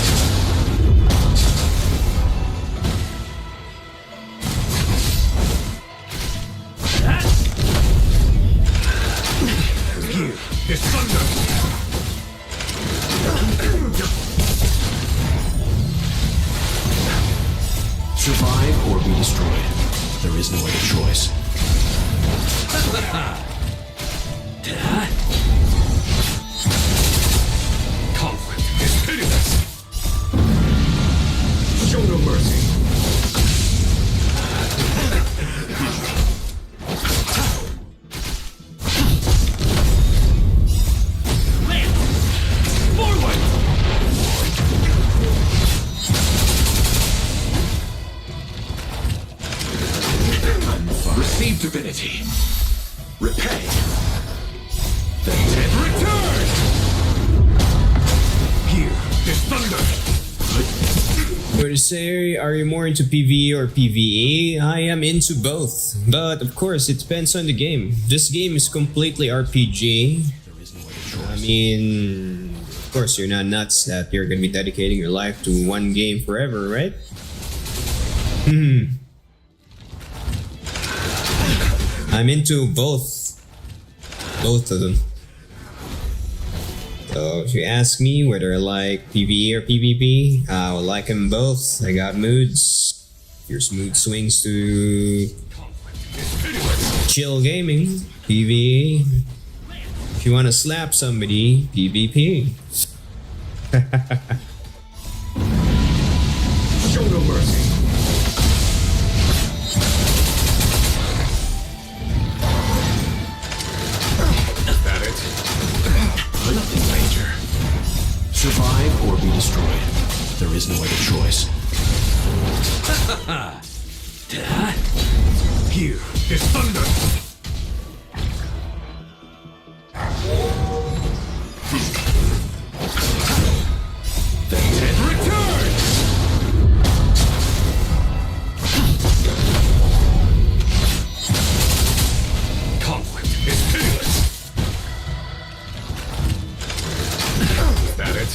Speaker 12: Here is thunder.
Speaker 13: Survive or be destroyed. There is no other choice.
Speaker 12: Conflict is pitiless. Show no mercy.
Speaker 14: Forward!
Speaker 12: Receive divinity. Repay.
Speaker 14: Return!
Speaker 12: Here is thunder.
Speaker 17: What to say, are you more into PvE or PvE? I am into both, but of course it depends on the game. This game is completely RPG. I mean, of course you're not nuts that you're gonna be dedicating your life to one game forever, right? I'm into both of them. So if you ask me whether I like PvE or PvP, I will like them both. I got moods. Here's mood swings to chill gaming, PvE. If you want to slap somebody, PvP.
Speaker 12: Show no mercy.
Speaker 13: is no other choice.
Speaker 6: Here is thunder!
Speaker 13: The dead return!
Speaker 6: Conflict is pitiless! Is that it?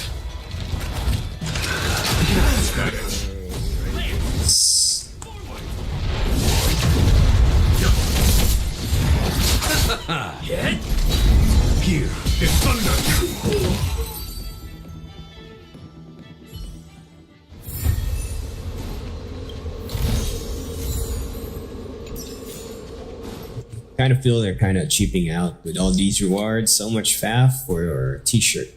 Speaker 6: Is that it?
Speaker 13: Yet?
Speaker 6: Here is thunder!
Speaker 17: Kind of feel they're kind of cheaping out with all these rewards. So much faff for your t-shirt.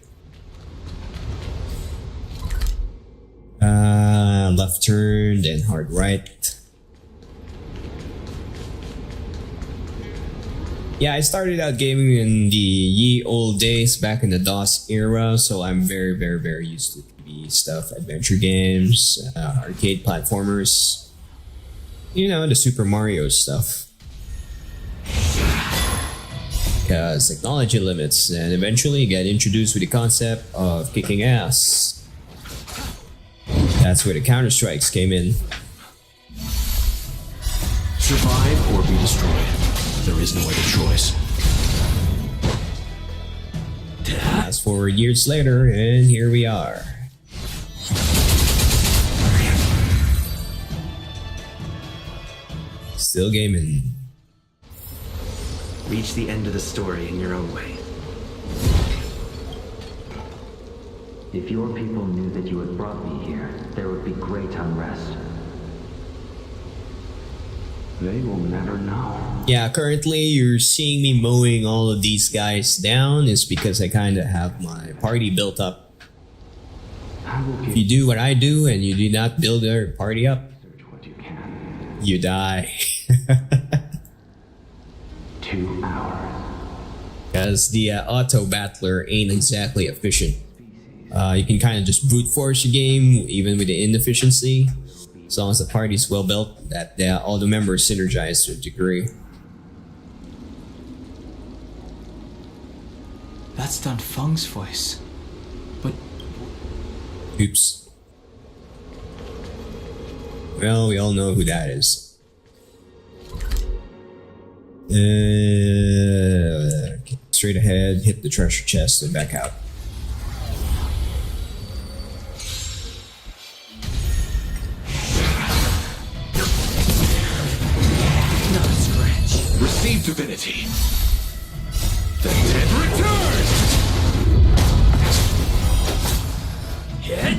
Speaker 17: Left turn, then hard right. Yeah, I started out gaming in the ye old days back in the DOS era, so I'm very, very, very used to TV stuff, adventure games, arcade platformers. You know, the Super Mario stuff. Because technology limits, and eventually get introduced with the concept of kicking ass. That's where the Counter-Strikes came in.
Speaker 13: Survive or be destroyed. There is no other choice.
Speaker 17: Fast forward years later, and here we are. Still gaming.
Speaker 16: Reach the end of the story in your own way.
Speaker 8: If your people knew that you had brought me here, there would be great unrest. They will never know.
Speaker 17: Yeah, currently you're seeing me mowing all of these guys down is because I kind of have my party built up. If you do what I do and you do not build your party up, you die.
Speaker 8: 2 hours.
Speaker 17: Because the auto battler ain't exactly efficient. You can kind of just brute force your game, even with the inefficiency, as long as the party's well built, that all the members synergize to a degree.
Speaker 5: That's Dun Feng's voice. But...
Speaker 17: Oops. Well, we all know who that is. Straight ahead, hit the treasure chest, and back out.
Speaker 13: Not a scratch. Receive divinity. The dead return! Hit!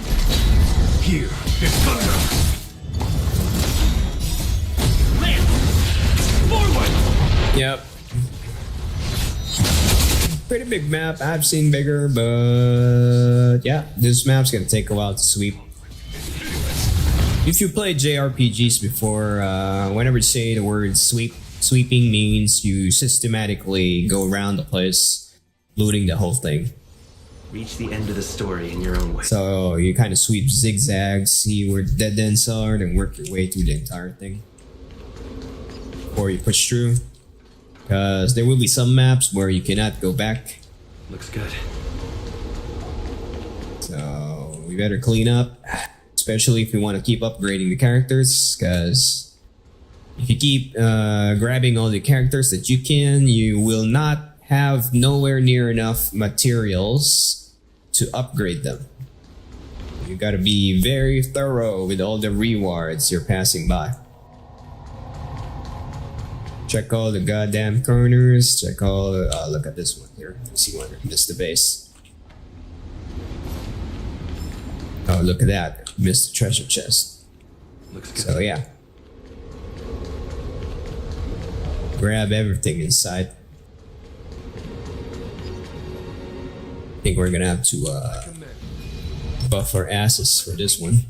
Speaker 6: Here is thunder!
Speaker 13: Land! Forward!
Speaker 17: Yep. Pretty big map. I've seen bigger, but yeah, this map's gonna take a while to sweep. If you played JRPGs before, whenever you say the word sweeping means you systematically go around the place, looting the whole thing.
Speaker 16: Reach the end of the story in your own way.
Speaker 17: So you kind of sweep zigzags, see where dead ends are, then work your way through the entire thing. Or you push through. Because there will be some maps where you cannot go back.
Speaker 16: Looks good.
Speaker 17: So we better clean up. Especially if you want to keep upgrading the characters. Because if you keep grabbing all the characters that you can, you will not have nowhere near enough materials to upgrade them. You gotta be very thorough with all the rewards you're passing by. Check all the goddamn corners. Check all the, look at this one here. See one, missed the base. Oh, look at that. Missed the treasure chest.
Speaker 16: Looks good.
Speaker 17: So yeah. Grab everything inside. I think we're gonna have to buff our asses for this one.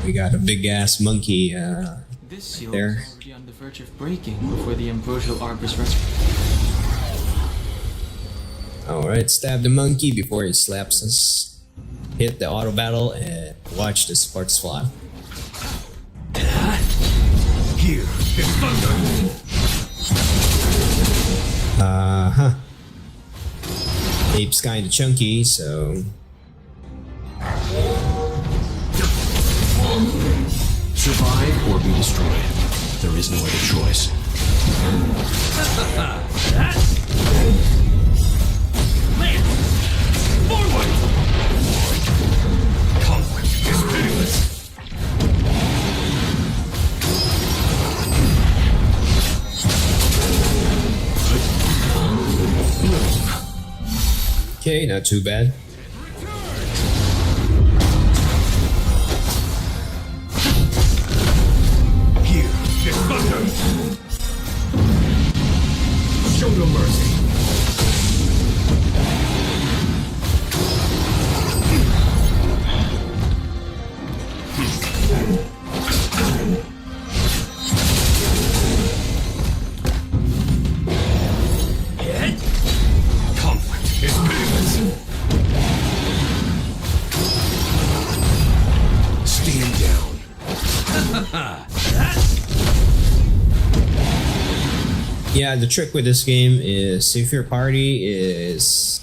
Speaker 17: We got a big ass monkey
Speaker 5: This seal
Speaker 17: there.
Speaker 5: is already on the verge of breaking before the ambrosial arbor's rest.
Speaker 17: Alright, stab the monkey before he slaps us. hit the auto battle and watch the sparks fly.
Speaker 6: Here is thunder.
Speaker 17: Ape's kinda chunky, so
Speaker 13: Survive or be destroyed. There is no other choice.
Speaker 6: Lance! Forward! Conflict is pitiless.
Speaker 17: okay, not too bad.
Speaker 6: Here is thunder. Show no mercy. Conflict is pitiless. Stand down.
Speaker 17: Yeah, the trick with this game is if your party is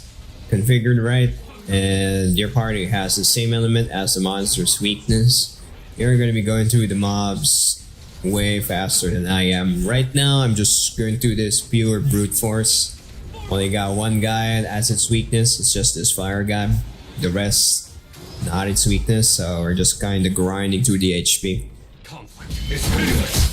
Speaker 17: configured right and your party has the same element as the monster's weakness, you're going to be going through the mobs way faster than I am. Right now, I'm just going through this pure brute force. Only got one guy as its weakness, it's just this fire guy. The rest, not its weakness, so we're just kind of grinding through the HP.
Speaker 6: Conflict is pitiless.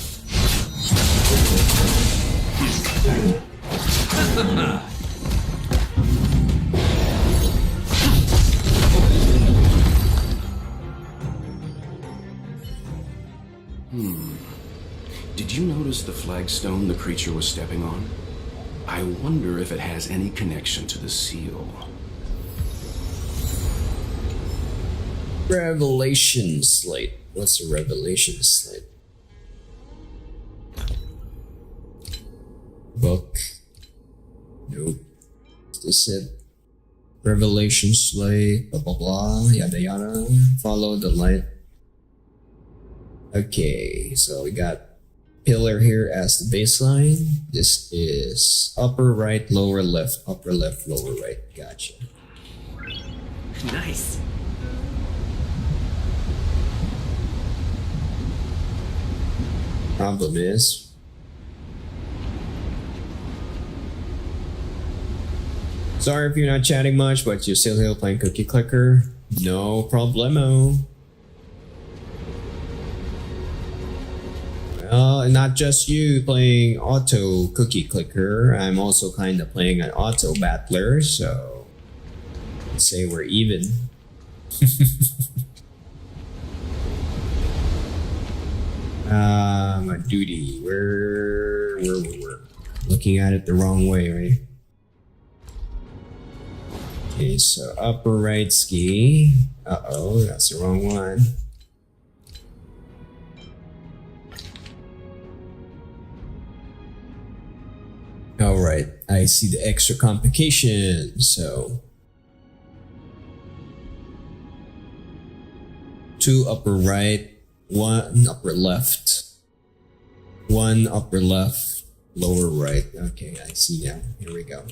Speaker 13: Did you notice the flagstone the creature was stepping on? I wonder if it has any connection to the seal.
Speaker 17: Revelation Slate. What's a Revelation Slate? Book. Nope. Is this it? Revelation Slate. Blah blah blah. Yada yada. Follow the light. Okay, so we got pillar here as the baseline. This is upper right, lower left, upper left, lower right. Gotcha.
Speaker 16: Nice.
Speaker 17: Problem is, sorry if you're not chatting much, but you're still here playing Cookie Clicker. No problemo. Well, not just you playing auto Cookie Clicker. I'm also kind of playing an auto battler, so let's say we're even. My duty. We're looking at it the wrong way, right? Okay, so upper right ski. Uh-oh, that's the wrong one. Alright, I see the extra complication, so 2 upper right, 1 upper left, 1 upper left, lower right. Okay, I see now. Here we go.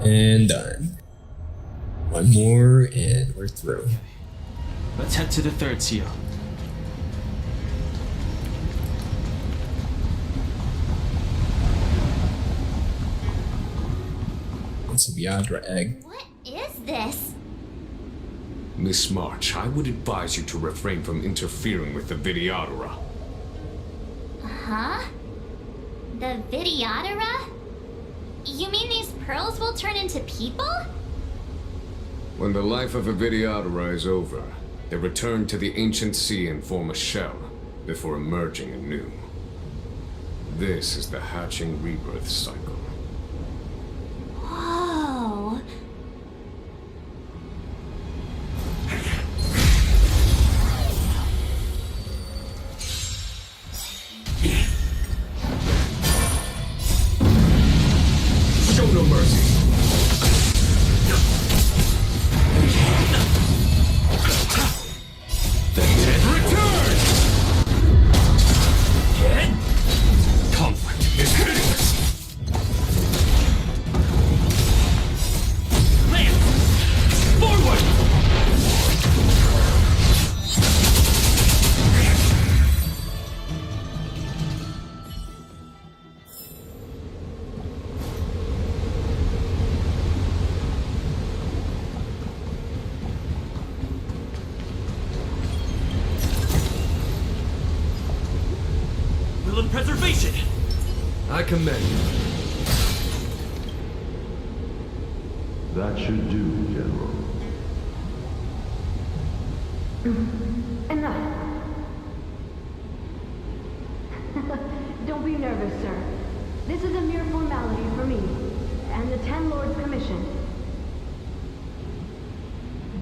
Speaker 17: And done. One more and we're through.
Speaker 5: Let's head to the third seal.
Speaker 17: It's a Viagra egg.
Speaker 2: What is this?
Speaker 12: Miss March, I would advise you to refrain from interfering with the Videodora.
Speaker 2: Huh? The Videodora? You mean these pearls will turn into people?
Speaker 12: When the life of a Videodora is over, they return to the ancient sea and form a shell before emerging anew. This is the hatching rebirth cycle.
Speaker 2: Whoa.
Speaker 12: Show no mercy.
Speaker 13: Return! Conflict is hideous! Lance! Forward!
Speaker 14: Will of preservation!
Speaker 12: I commend you.
Speaker 9: That should do, General.
Speaker 8: Enough. Don't be nervous, sir. This is a mere formality for me and the Ten Lords Commission.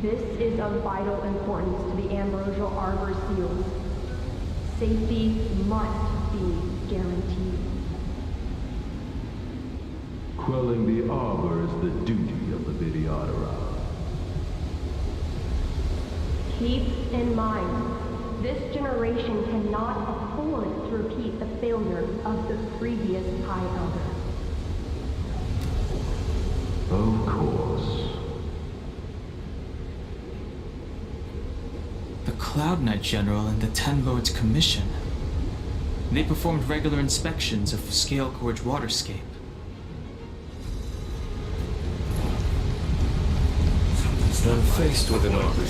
Speaker 8: This is of vital importance to the Ambrosial Arbor seals. Safety must be guaranteed.
Speaker 9: Quelling the Arbor is the duty of the Videodora.
Speaker 8: Keep in mind, this generation cannot afford to repeat the failure of the previous High Elder.
Speaker 9: Of course.
Speaker 5: The Cloud Knight General and the Ten Lords Commission. They performed regular inspections of Scale Gorge waterscape.
Speaker 12: When faced with an army,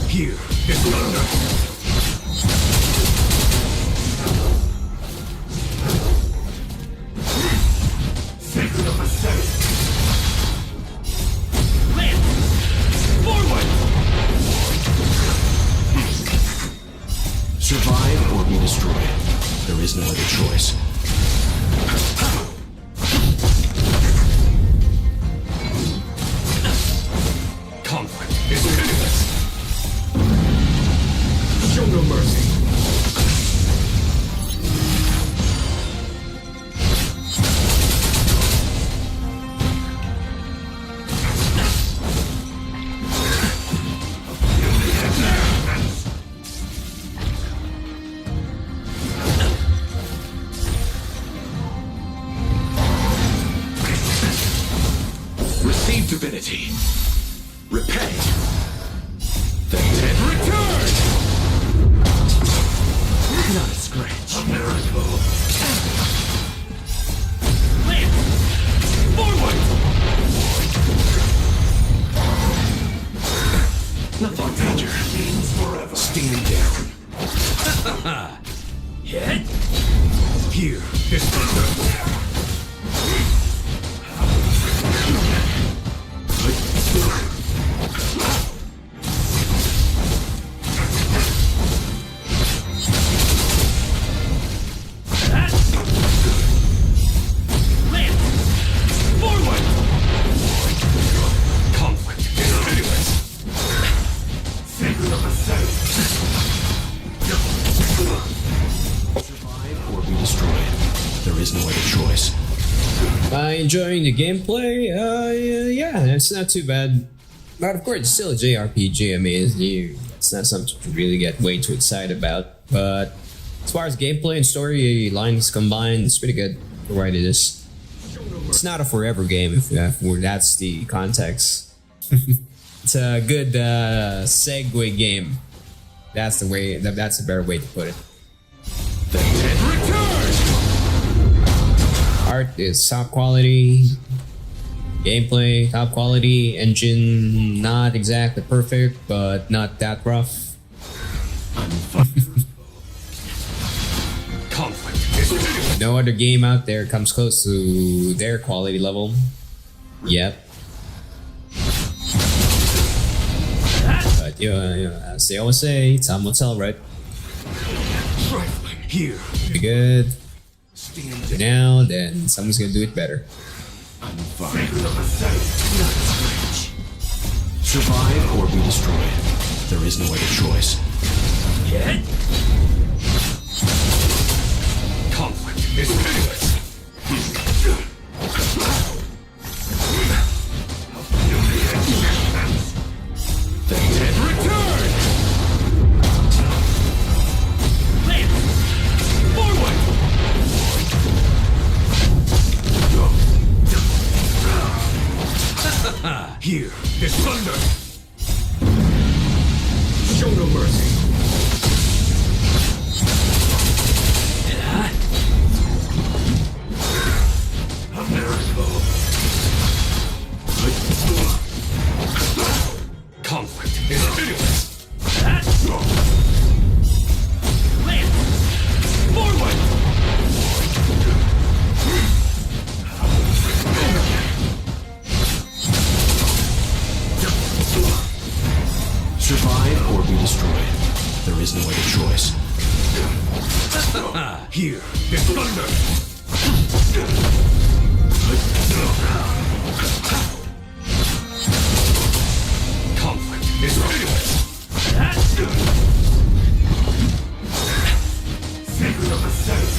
Speaker 13: Here is thunder! Survive or be destroyed. There is no other choice. Conflict is pitiless. Show no mercy. Receive divinity. Repay. The dead return! Not a scratch. A miracle. Lance! Forward! Nothing danger. Means forever. Stand down. Hit. Here is thunder.
Speaker 17: Enjoying the gameplay? Yeah, it's not too bad. But of course, it's still a JRPG. I mean, it's not something to really get way too excited about. But as far as gameplay and story lines combined, it's pretty good for what it is. It's not a forever game, if that's the context. It's a good segue game. That's the way. That's a better way to put it. Art is top quality, gameplay top quality, engine not exactly perfect, but not that rough. No other game out there comes close to their quality level. Yep. But as they always say, time will tell, right?
Speaker 13: Here.
Speaker 17: Be good. For now, then someone's gonna do it better.
Speaker 13: I'm fine. Survive or be destroyed. There is no other choice. Conflict is pitiless. The dead return! Lance! Forward! Here, is thunder! Show no mercy! A miracle! Conflict is pitiless! Lance! Forward! Survive or be destroyed. There is no other choice. Here is thunder! Conflict is pitiless! Sacred of the Senate!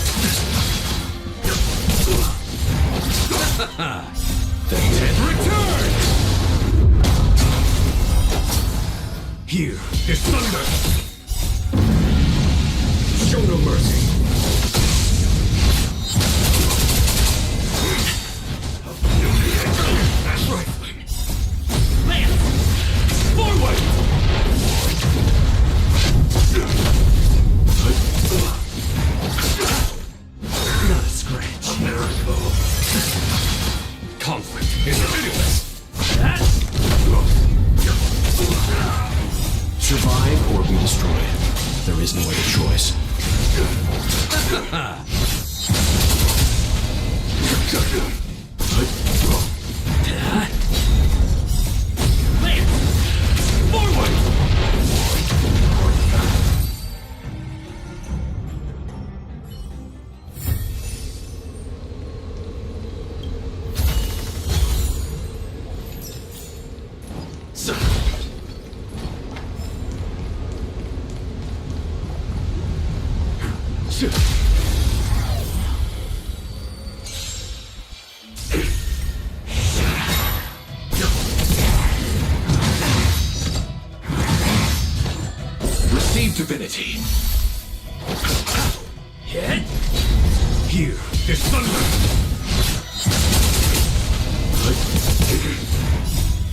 Speaker 13: The dead return! Here is thunder! Show no mercy! Trifling! Lance! Forward! Not a scratch. A miracle. Conflict is pitiless! Survive or be destroyed. There is no other choice. Lance! Forward! Receive divinity. Hit. Here is thunder.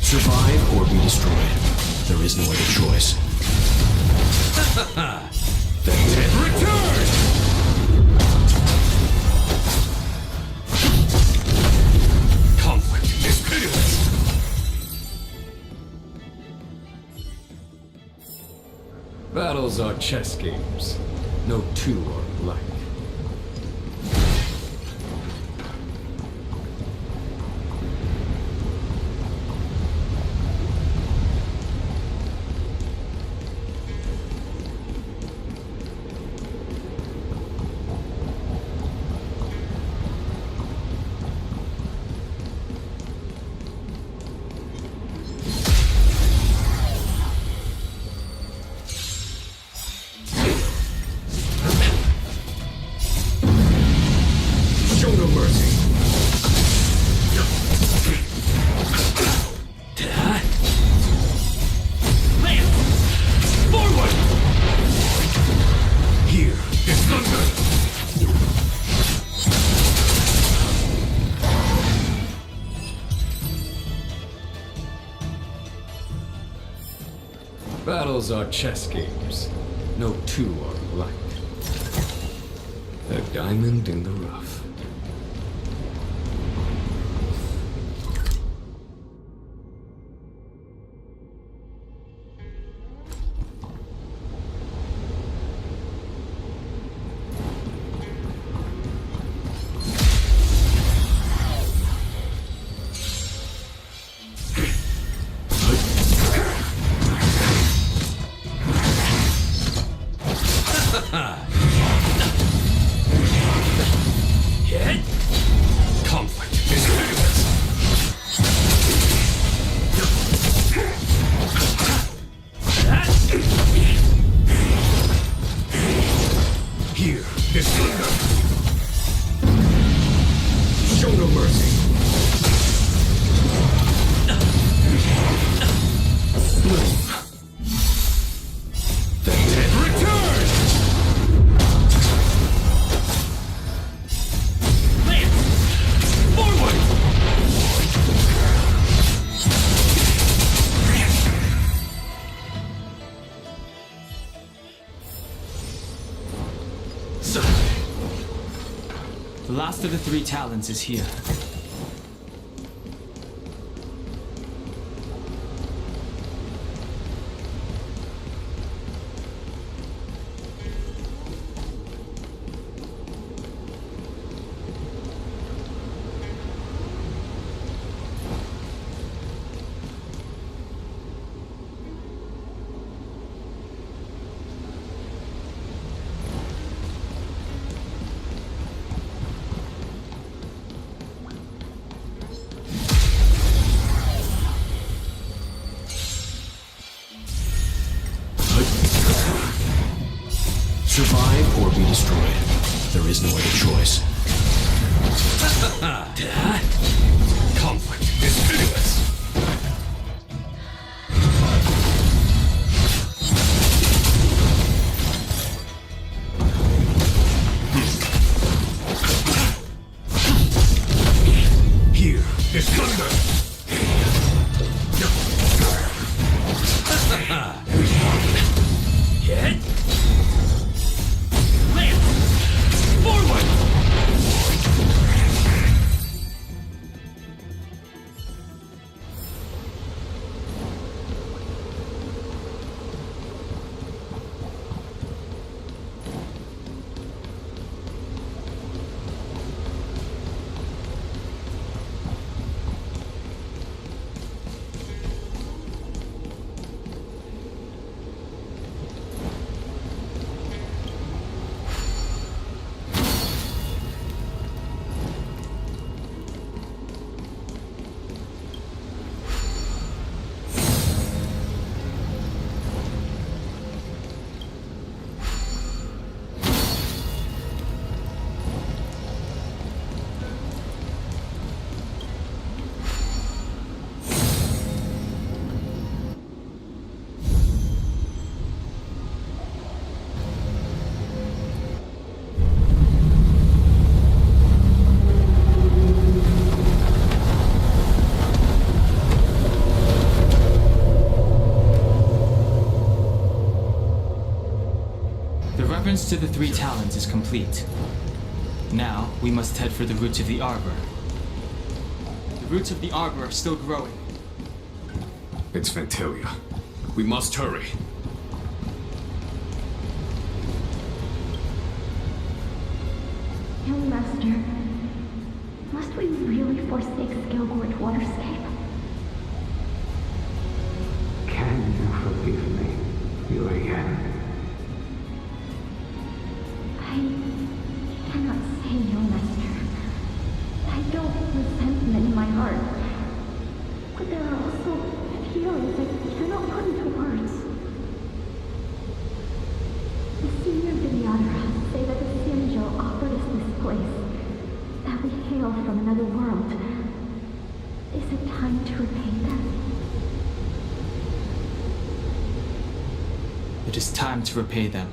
Speaker 13: Survive or be destroyed. There is no other choice. The dead return! Conflict is pitiless!
Speaker 12: Battles are chess games. No two are alike. Battles are chess games. No two are alike. A diamond in the rough.
Speaker 7: Hit!
Speaker 12: Conflict is pitiless. Here is thunder. Show no mercy. Bloom. The dead return!
Speaker 7: Lance! Forward!
Speaker 5: The last of the 3 talents is here.
Speaker 13: Survive or be destroyed. There is no other choice.
Speaker 12: Conflict is pitiless. Here is thunder.
Speaker 7: Hit! Lance! Forward!
Speaker 5: The reference to the 3 talents is complete. Now, we must head for the roots of the arbor. The roots of the arbor are still growing.
Speaker 12: It's Ventilia. We must hurry.
Speaker 8: Young Master, must we really forsake Skilgort Waterscape?
Speaker 15: Can you forgive me, Yuan?
Speaker 8: I cannot say, Young Master. I don't resentment in my heart. But there are also feelings I cannot put into words. The senior videographers say that the Xianzhou offered us this place, that we hail from another world. Is it time to repay them?
Speaker 5: It is time to repay them.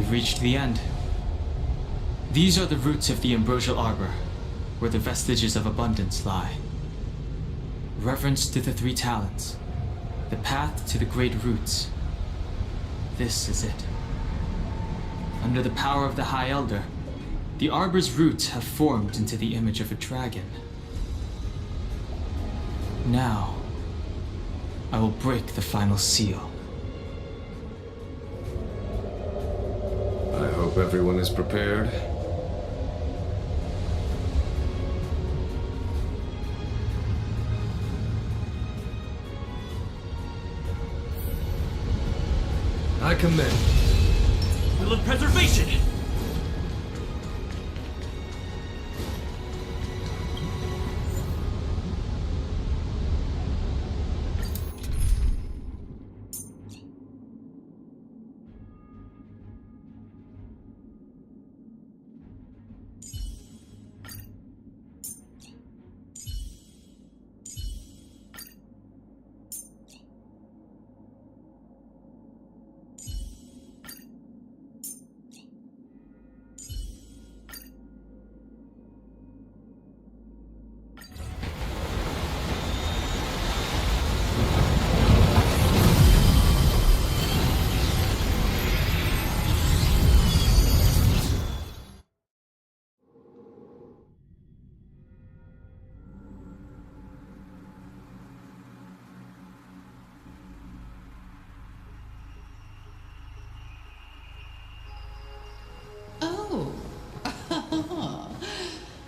Speaker 5: We've reached the end. These are the roots of the ambrosial arbor, where the vestiges of abundance lie. Reverence to the three talents, the path to the great roots. This is it. Under the power of the High Elder, the arbor's roots have formed into the image of a dragon. Now, I will break the final seal.
Speaker 12: I hope everyone is prepared.
Speaker 16: I commend.
Speaker 14: Will of preservation!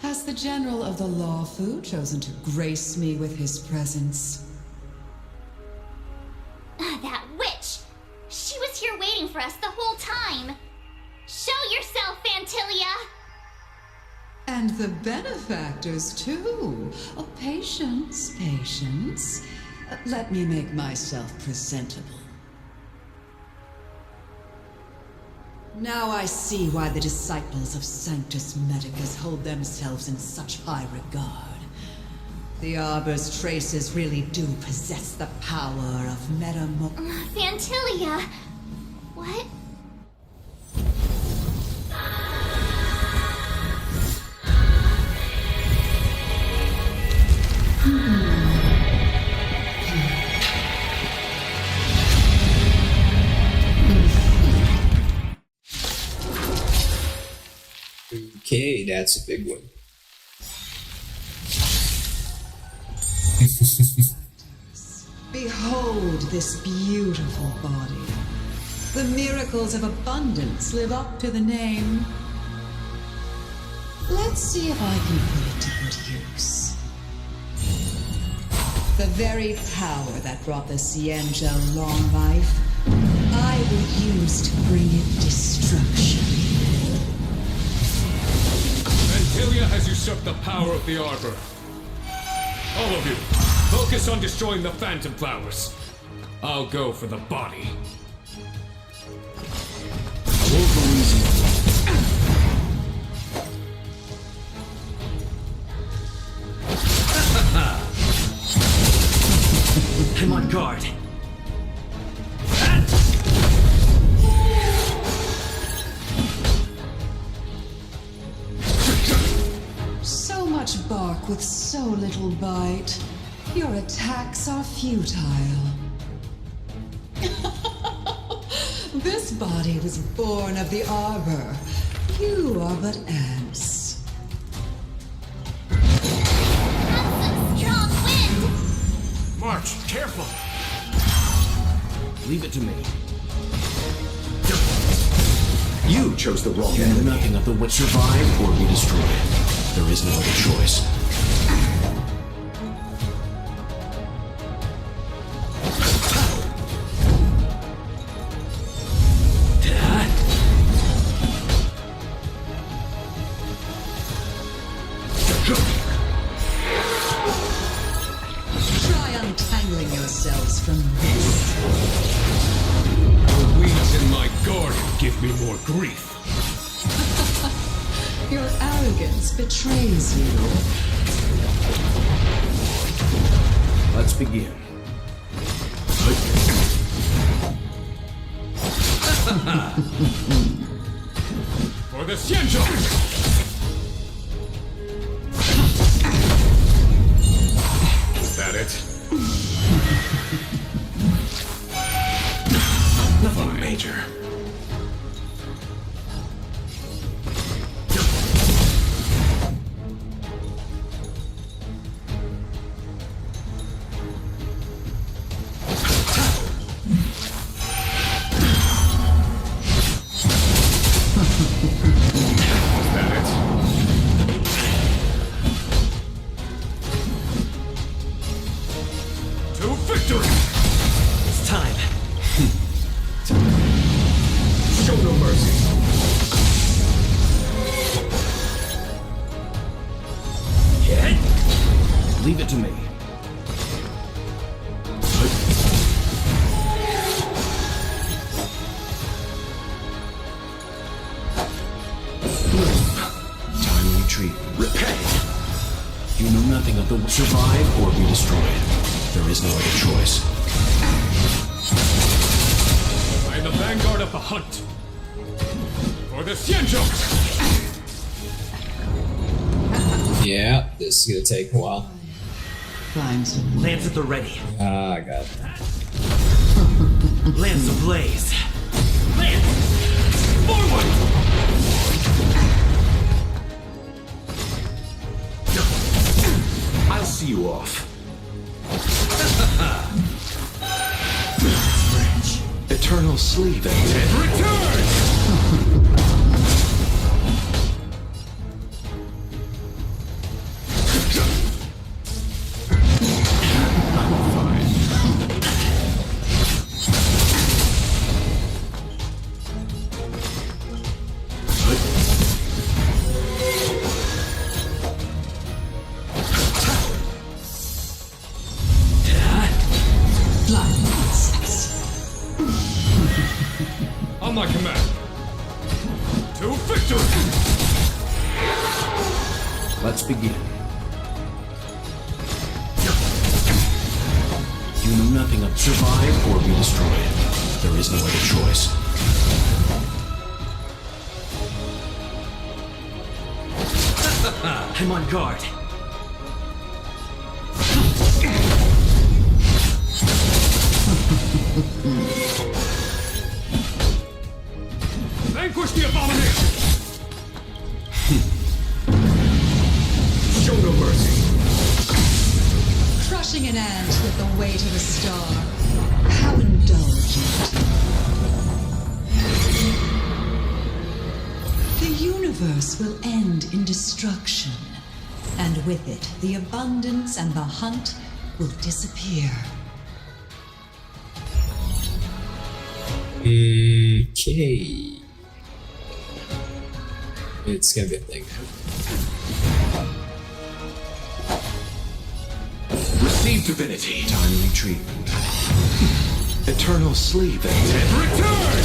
Speaker 18: Has the General of the Lawfu chosen to grace me with his presence?
Speaker 2: That witch! She was here waiting for us the whole time! Show yourself, Fantilia!
Speaker 18: And the benefactors, too. Oh, patience, patience. Let me make myself presentable. Now I see why the disciples of Sanctus Medicus hold themselves in such high regard. The Arbor's traces really do possess the power of
Speaker 2: Fantilia! What?
Speaker 17: Okay, that's a big one.
Speaker 18: Behold this beautiful body. The miracles of abundance live up to the name. Let's see if I can put it to good use. The very power that brought the Cienja long life, I will use to bring it destruction.
Speaker 19: Antilia has usurped the power of the Arbor. All of you, focus on destroying the Phantom Flowers. I'll go for the body. I won't go easy.
Speaker 16: I'm on guard.
Speaker 18: So much bark with so little bite. Your attacks are futile. This body was born of the Arbor. You are but ants.
Speaker 2: Strong wind!
Speaker 19: March, careful!
Speaker 13: Leave it to me.
Speaker 6: You chose the wrong
Speaker 13: Can
Speaker 6: enemy.
Speaker 13: nothing of the witch survive or be destroyed? There is no other choice.
Speaker 18: Try untangling yourselves from this.
Speaker 19: The weeds in my garden give me more grief.
Speaker 18: Your arrogance betrays you.
Speaker 13: Let's begin.
Speaker 19: For the Xianzhou! Is that it?
Speaker 6: Nothing major.
Speaker 13: Leave it to me. Timely treatment.
Speaker 7: Repay!
Speaker 13: You know nothing of the survive or be destroyed. There is no other choice.
Speaker 19: I am the vanguard of the hunt. For the Xianzhou!
Speaker 17: Yeah, this is gonna take a while.
Speaker 16: Lance at the ready.
Speaker 17: Ah, I got it.
Speaker 16: Lance ablaze.
Speaker 19: Lance! Forward!
Speaker 6: I'll see you off.
Speaker 4: Eternal sleep and
Speaker 19: Return! On my command. To victory!
Speaker 13: Let's begin. You know nothing of survive or be destroyed. There is no other choice.
Speaker 16: I'm on guard.
Speaker 19: Vanquish the abomination!
Speaker 18: Show no mercy. Crushing an ant with the weight of a star. How indulgent. The universe will end in destruction. And with it, the abundance and the hunt will disappear.
Speaker 17: Okay. It's gonna be a thing.
Speaker 4: receive divinity.
Speaker 13: Timely treatment.
Speaker 4: Eternal sleep and
Speaker 19: return!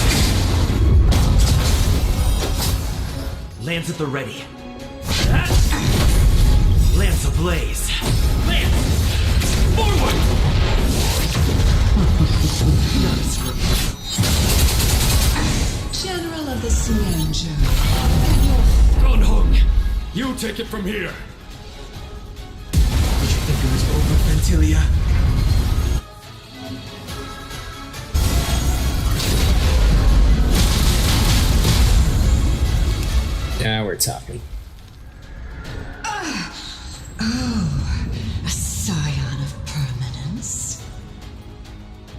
Speaker 16: Lance at the ready. Lance ablaze.
Speaker 19: Lance! Forward!
Speaker 18: General of the Xianzhou.
Speaker 19: Gonhong, you take it from here.
Speaker 16: Did you think it was over, Ventilia?
Speaker 17: Now we're talking.
Speaker 18: Oh, a scion of permanence.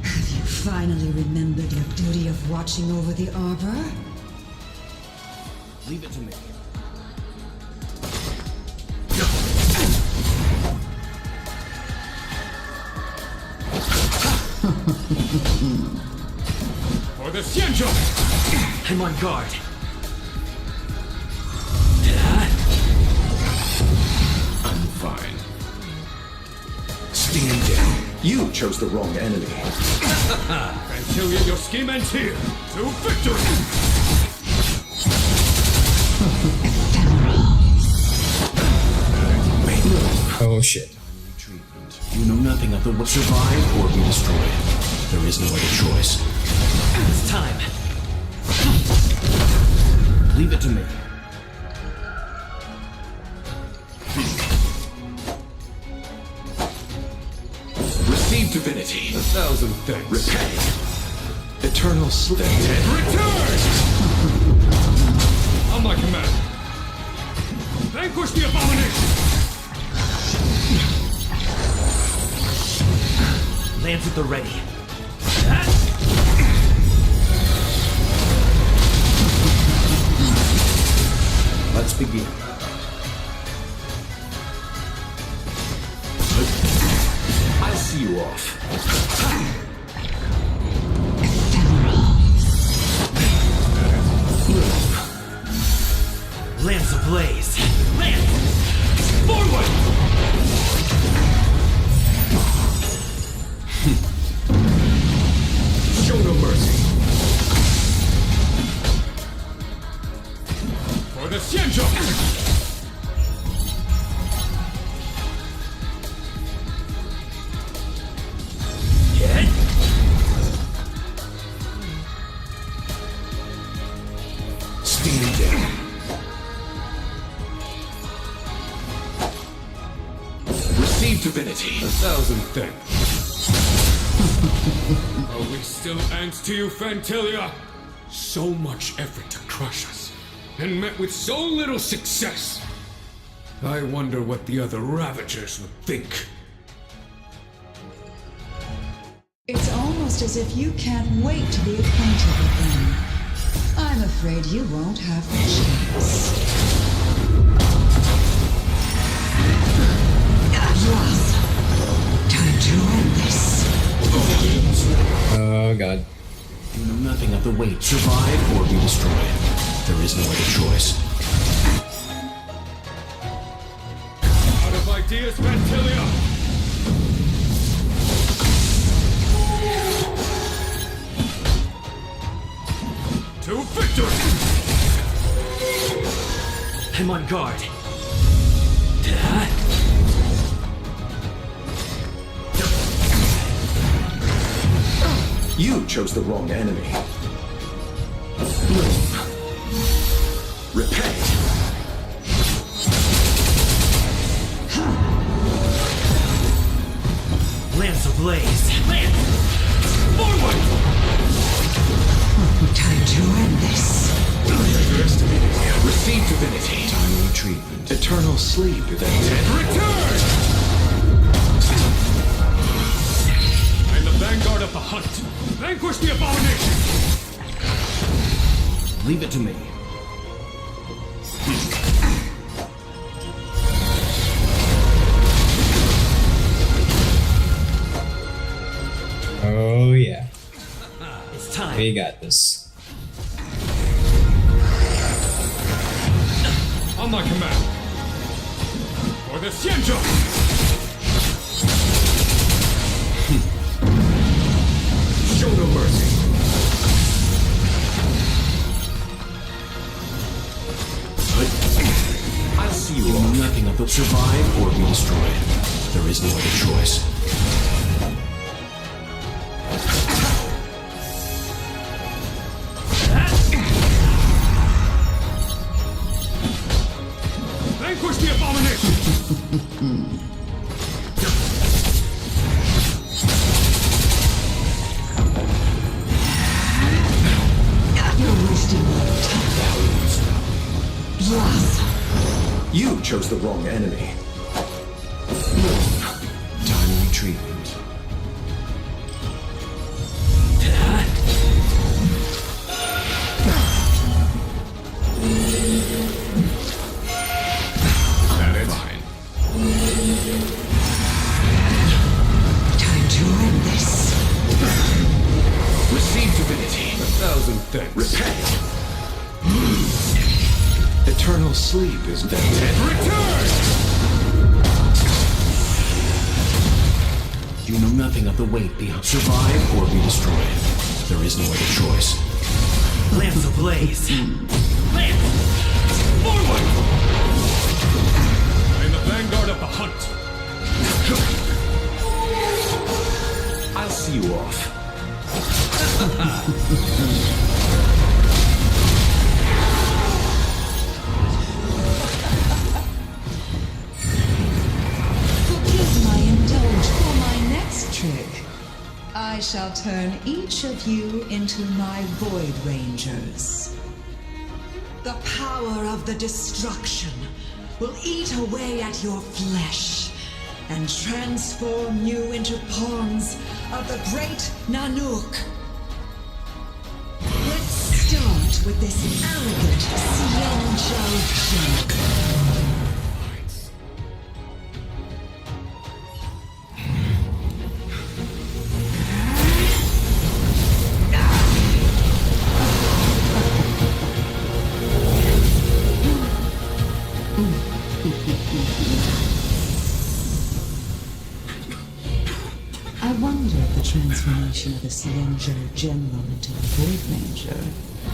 Speaker 18: Have you finally remembered your duty of watching over the arbor?
Speaker 13: Leave it to me.
Speaker 19: For the Xianzhou!
Speaker 16: I'm on guard.
Speaker 9: I'm fine. Stand down. You chose the wrong enemy.
Speaker 19: Ventilia, your scheme ends here. To victory!
Speaker 17: Oh shit.
Speaker 13: You know nothing of the survive or be destroyed. There is no other choice.
Speaker 16: It's time.
Speaker 13: Leave it to me.
Speaker 4: divinity.
Speaker 19: 1,000 thanks.
Speaker 4: Repay. Eternal sleep.
Speaker 19: Return! On my command. Vanquish the abomination!
Speaker 14: Lance at the ready.
Speaker 6: Let's begin.
Speaker 4: I'll see you off.
Speaker 14: Lance ablaze. Lance! Forward!
Speaker 19: Show no mercy. For the Xianzhou!
Speaker 4: Stand down. Receive divinity.
Speaker 19: 1,000 thanks. Are we still ants to you, Fantilia? So much effort to crush us, and met with so little success. I wonder what the other Ravagers would think.
Speaker 18: It's almost as if you can't wait to be acquainted with them. I'm afraid you won't have the chance. Yes. Time to end this.
Speaker 17: Oh god.
Speaker 13: You know nothing of the weight. Survive or be destroyed. There is no other choice.
Speaker 19: Out of ideas, Fantilia! To victory!
Speaker 14: I'm on guard.
Speaker 4: You chose the wrong enemy. Repay.
Speaker 14: Lance ablaze. Lance! Forward!
Speaker 18: Time to end this.
Speaker 4: Receive divinity.
Speaker 13: Timely treatment.
Speaker 4: Eternal sleep.
Speaker 19: Return! I'm the vanguard of the hunt. Vanquish the abomination!
Speaker 13: Leave it to me.
Speaker 17: Oh yeah.
Speaker 14: It's time.
Speaker 17: We got this.
Speaker 19: On my command. For the Xianzhou! Show no mercy.
Speaker 4: I'll see you
Speaker 13: You know
Speaker 4: off.
Speaker 13: nothing of the survive or be destroyed. There is no other choice.
Speaker 19: Vanquish the abomination!
Speaker 18: You're wasting my time. Yes.
Speaker 4: You chose the wrong enemy.
Speaker 13: Timely treatment.
Speaker 19: That is fine.
Speaker 18: Time to end this.
Speaker 4: Receive divinity.
Speaker 19: 1,000 thanks.
Speaker 4: Repay. Eternal sleep is
Speaker 19: Return!
Speaker 13: You know nothing of the weight beyond. Survive or be destroyed. There is no other choice.
Speaker 14: Lance ablaze. Lance!
Speaker 19: Forward! I'm the vanguard of the hunt.
Speaker 4: I'll see you off.
Speaker 18: Forgive my indulge for my next trick. I shall turn each of you into my Void Rangers. The power of the destruction will eat away at your flesh and transform you into pawns of the great Nanook. Let's start with this arrogant Xianzhou junk. I wonder if the transformation of a Xianzhou general into a Void Ranger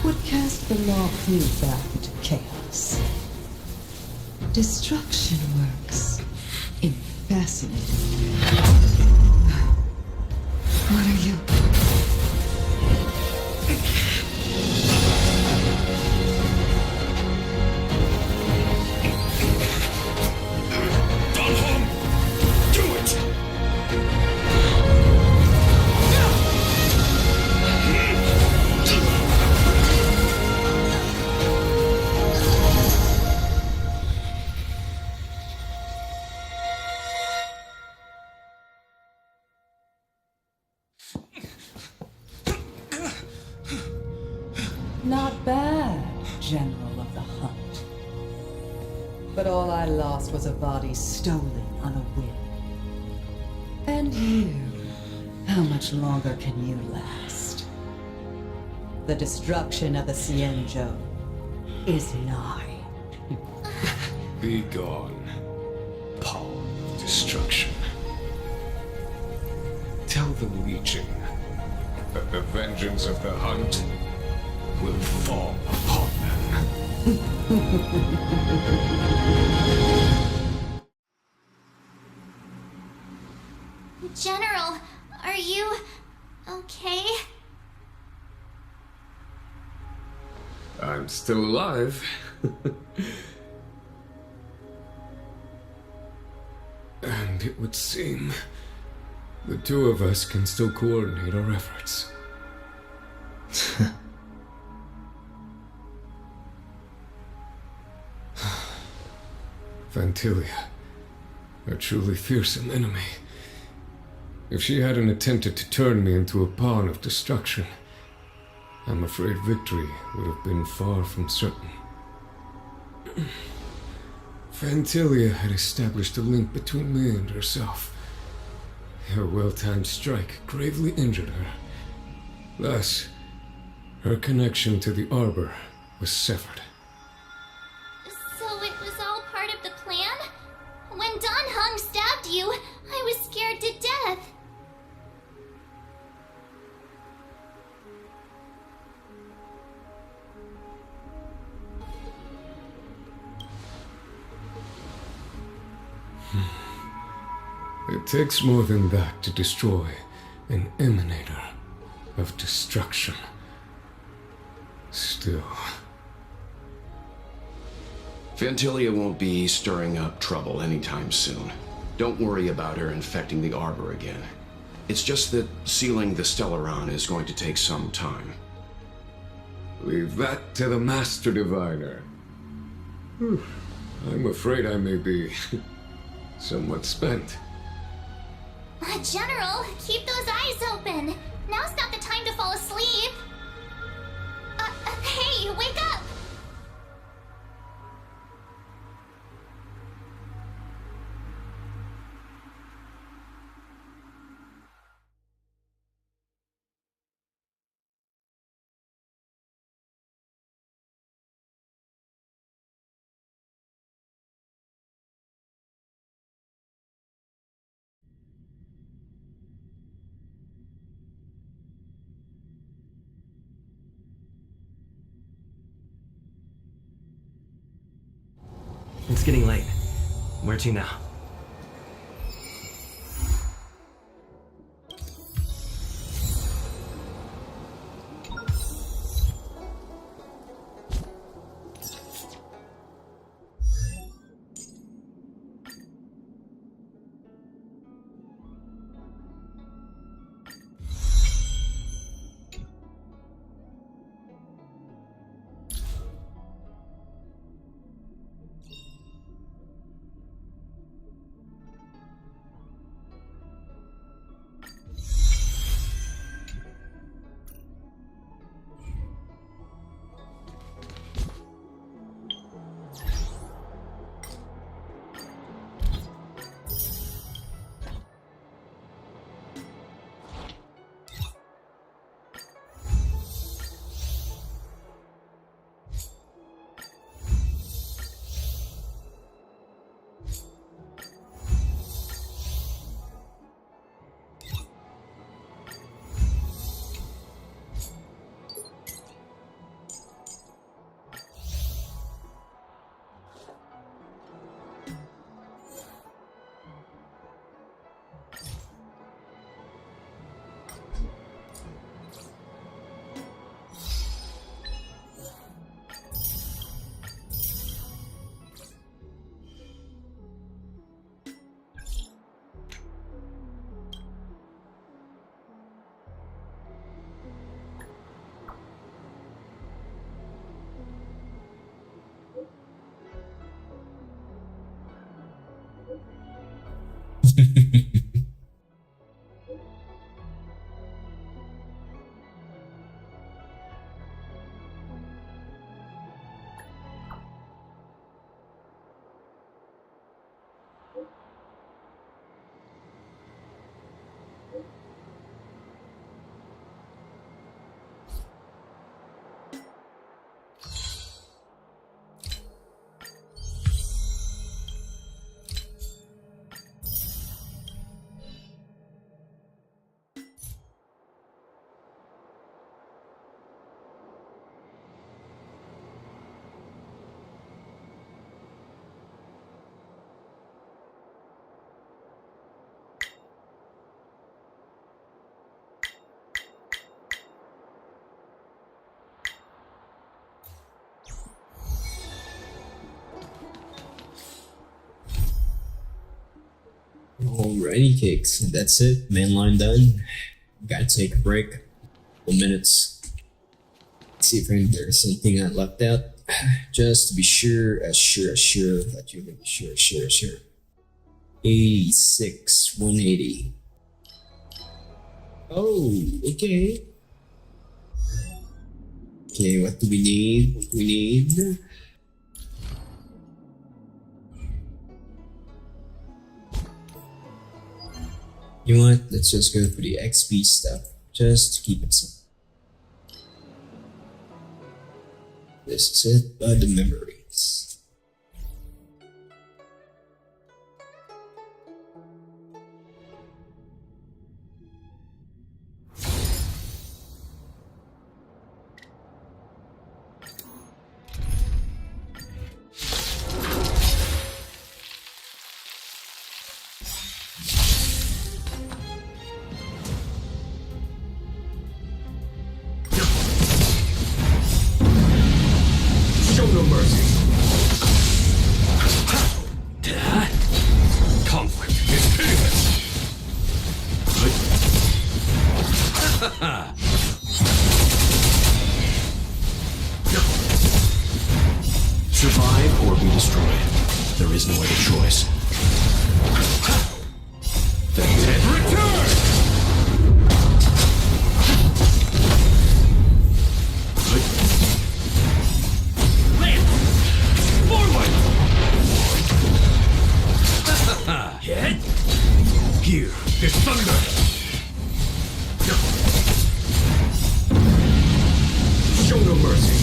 Speaker 18: would cast the law crew back into chaos. Destruction works in fascinating ways. What are you? Not bad, General of the Hunt. But all I lost was a body stolen on a whim. And you, how much longer can you last? The destruction of the Xianzhou is nigh.
Speaker 12: Be gone, power of destruction. Tell the Legion that the vengeance of the Hunt will fall upon them.
Speaker 2: General, are you okay?
Speaker 12: I'm still alive. And it would seem the two of us can still coordinate our efforts. Vantilia, a truly fearsome enemy. If she hadn't attempted to turn me into a pawn of destruction, I'm afraid victory would have been far from certain. Vantilia had established a link between me and herself. Her well-timed strike gravely injured her. Thus, her connection to the Arbor was severed.
Speaker 2: So it was all part of the plan? When Don Hung stabbed you, I was scared to death.
Speaker 12: It takes more than that to destroy an emanator of destruction. Still...
Speaker 13: Vantilia won't be stirring up trouble anytime soon. Don't worry about her infecting the Arbor again. It's just that sealing the Stellaron is going to take some time.
Speaker 12: Leave that to the Master Diviner. I'm afraid I may be somewhat spent.
Speaker 2: General, keep those eyes open. Now's not the time to fall asleep. Hey, wake up!
Speaker 16: It's getting late. Where to now?
Speaker 17: Alrighty, cakes. That's it. Mainline done. Gotta take a break. Couple minutes. Let's see if there's anything I left out. Just to be sure, that you're gonna be sure. 86, 180. Oh, okay. Okay, what do we need? You know what? Let's just go for the XP stuff, just to keep it simple. This is it, but the memories.
Speaker 19: Show no mercy. Conflict is pitiless.
Speaker 13: Survive or be destroyed. There is no other choice. The dead return!
Speaker 19: Hit! Here is thunder! Show no mercy!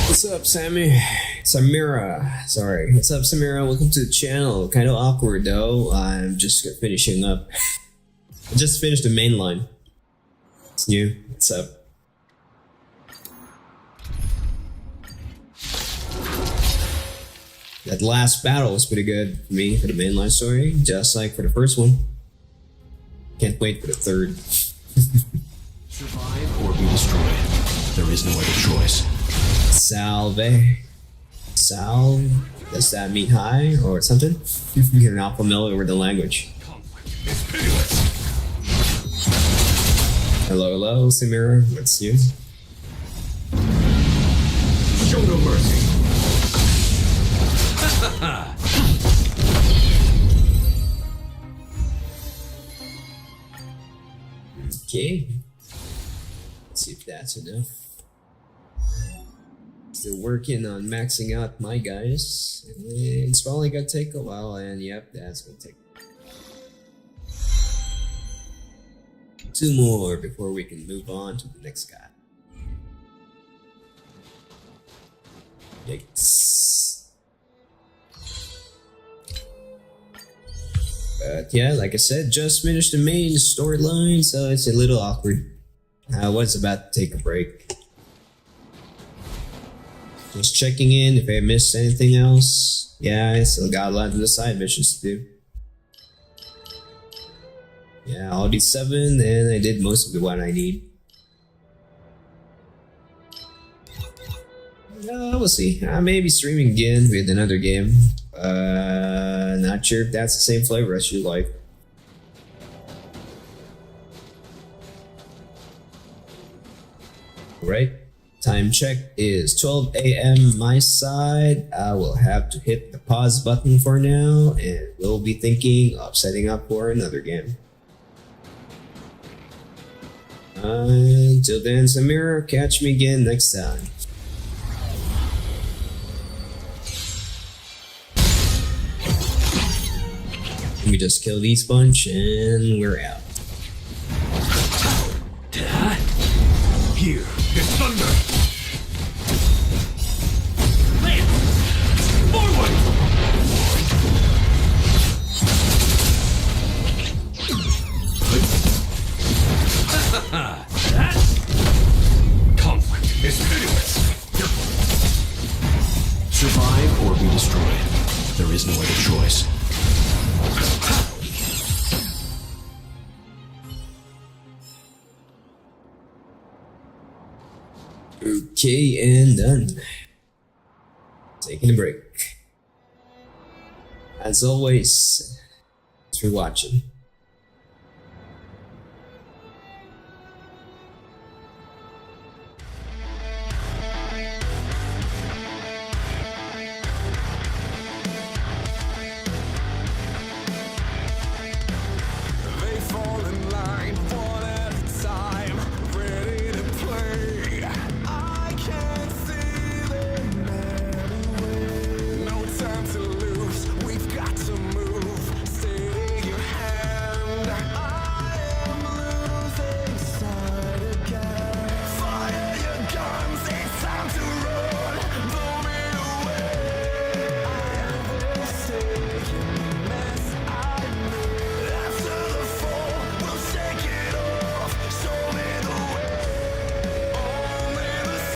Speaker 17: What's up, Samira? Sorry. What's up, Samira? Welcome to the channel. Kind of awkward though. I'm just finishing up. I just finished the main line. It's new. What's up? That last battle was pretty good for me for the mainline story, just like for the first one. Can't wait for the third.
Speaker 13: Survive or be destroyed. There is no other choice.
Speaker 17: Salve. Salve? Does that mean hi or something? You're not familiar with the language. Hello, Samira. What's new?
Speaker 19: Show no mercy.
Speaker 17: Okay. Let's see if that's enough. Still working on maxing out my guys. It's probably gonna take a while, and yep, that's gonna take 2 more before we can move on to the next guy. Yikes. But yeah, like I said, just finished the main storyline, so it's a little awkward. I was about to take a break. Just checking in if I missed anything else. Yeah, I still got a lot of the side missions to do. Yeah, all these 7, and I did most of the one I need. We'll see. I may be streaming again with another game. Not sure if that's the same flavor as you like. Alright, time check is 12 a.m. my side. I will have to hit the pause button for now, and we'll be thinking of setting up for another game. Until then, Samira, catch me again next time. We just kill these bunch and we're out.
Speaker 19: Here is thunder! Lance! Forward! That conflict is pitiless!
Speaker 13: Survive or be destroyed. There is no other choice.
Speaker 17: Okay, and done. Taking a break. As always, thanks for watching.